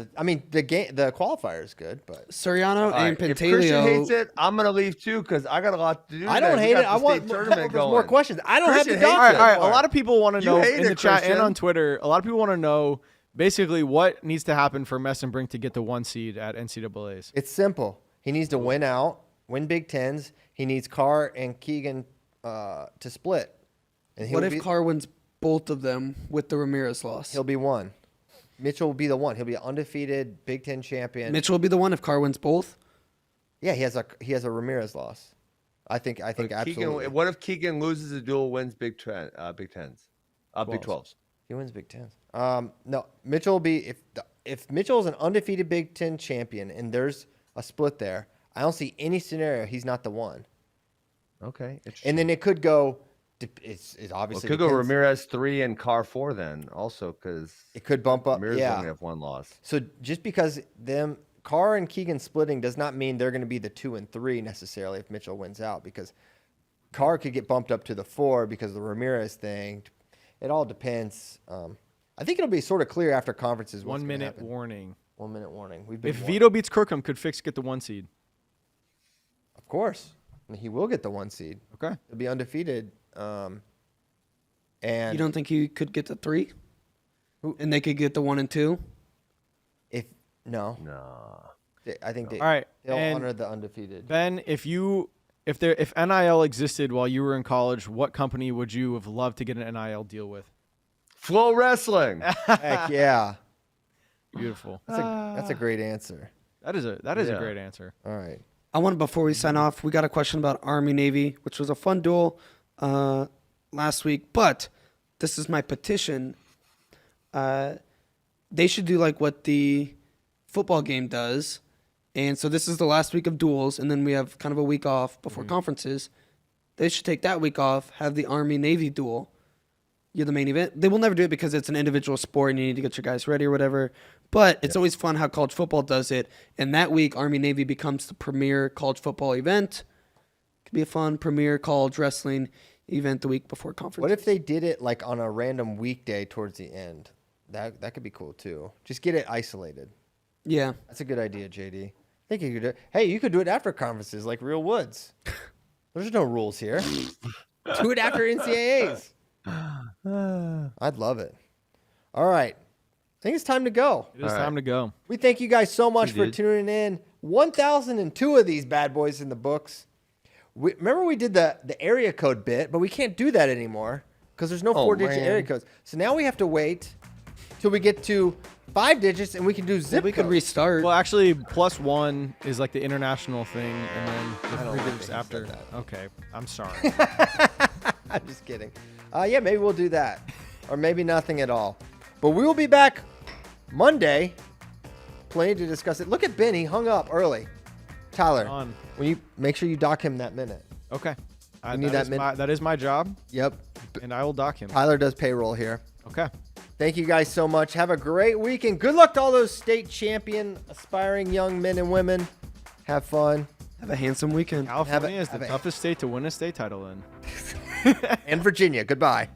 the game, the qualifier is good, but Soriano All right, and if Christian Pantaleo. hates it, I'm going to leave too because I got a lot to do. I don't today. We hate got it. I the want state tournament more going. questions. I don't Christian have to hates dodge All it. it. right. A lot of people want to You know hate in the it, chat and Christian. on Twitter. A lot of people want to know basically what needs to happen for Messenbrink to get the 1 seed at NCAA's. It's simple. He needs to win out, win Big Tens. He needs Carr and Keegan to split. And What if Carr wins both of them with the Ramirez loss? He'll be one. Mitchell will be the one. He'll be an undefeated Big Ten champion. Mitchell will be the one if Carr wins both. Yeah, he has a Ramirez loss. I think But absolutely. Keegan, what if Keegan loses a duel, wins Big Tens, Big 12s? He wins Big Tens. No, Mitchell will be if Mitchell is an undefeated Big Ten champion and there's a split there. I don't see any scenario he's not the one. Okay. And then it could go. It Well, obviously it could go depends. Ramirez 3 and Carr 4 then also because It could bump up. Ramirez Yeah. only have 1 loss. So just because Carr and Keegan splitting does not mean they're going to be the 2 and 3 necessarily if Mitchell wins out, because Carr could get bumped up to the 4 because of the Ramirez thing. It all depends. I think it'll be sort of clear after conferences. 1 minute warning. 1 minute warning. We've been If warned. Vito beats Crookham, could Fix get the 1 seed? Of course, and he will get the 1 seed. Okay. He'll be undefeated. And You don't think he could get the 3? Who- And they could get the 1 and 2? no, I think All right. they'll And honor the undefeated. Ben, if NIL existed while you were in college, what company would you have loved to get an NIL deal with? FloWrestling. Heck yeah, Beautiful. that's a great answer. That is a Yeah. great answer. All right. I want to, before we sign off, we got a question about Army Navy, which was a fun duel last week. But this is my petition. They should do like what the football game does. And so this is the last week of duels, and then we have kind of a week off before conferences. They should take that week off, have the Army-Navy duel. You're the main event. They will never do it because it's an individual sport and you need to get your guys ready or whatever. But it's always fun how college football does it. And that week, Army-Navy becomes the premier college football event. Could be a fun premier college wrestling event the week before conference. What if they did it like on a random weekday towards the end? That could be cool too. Just get it isolated. Yeah. That's a good idea, JD. I think you could do it. Hey, you could do it after conferences like Real Woods. There's no rules here. Do it after NCAAs. I'd love it. All right. I think it's time to go. It is time to go. We thank you guys so much for tuning in. 1,002 of these bad boys in the books. Remember we did the area code bit, but we can't do that anymore because there's no 4-digit area codes. So now we have to wait till we get to 5 digits and we can do zip We could codes. restart. Well, actually, +1 is like the international thing, and then the don't 3 think digits he after. said that. Okay, I'm sorry. I'm just kidding. Yeah, maybe we'll do that. Or maybe nothing at all. But we will be back Monday. Plenty to discuss it. Look at Ben. He hung up early. Tyler, On. when you make sure you dock him that minute. Okay. You need that is my job, Yep. and I will dock him. Tyler does payroll here. Okay. Thank you guys so much. Have a great weekend. Good luck to all those state champion aspiring young men and women. Have fun. Have a handsome weekend. California is have the a- toughest state to win a state title in. And Virginia. Goodbye.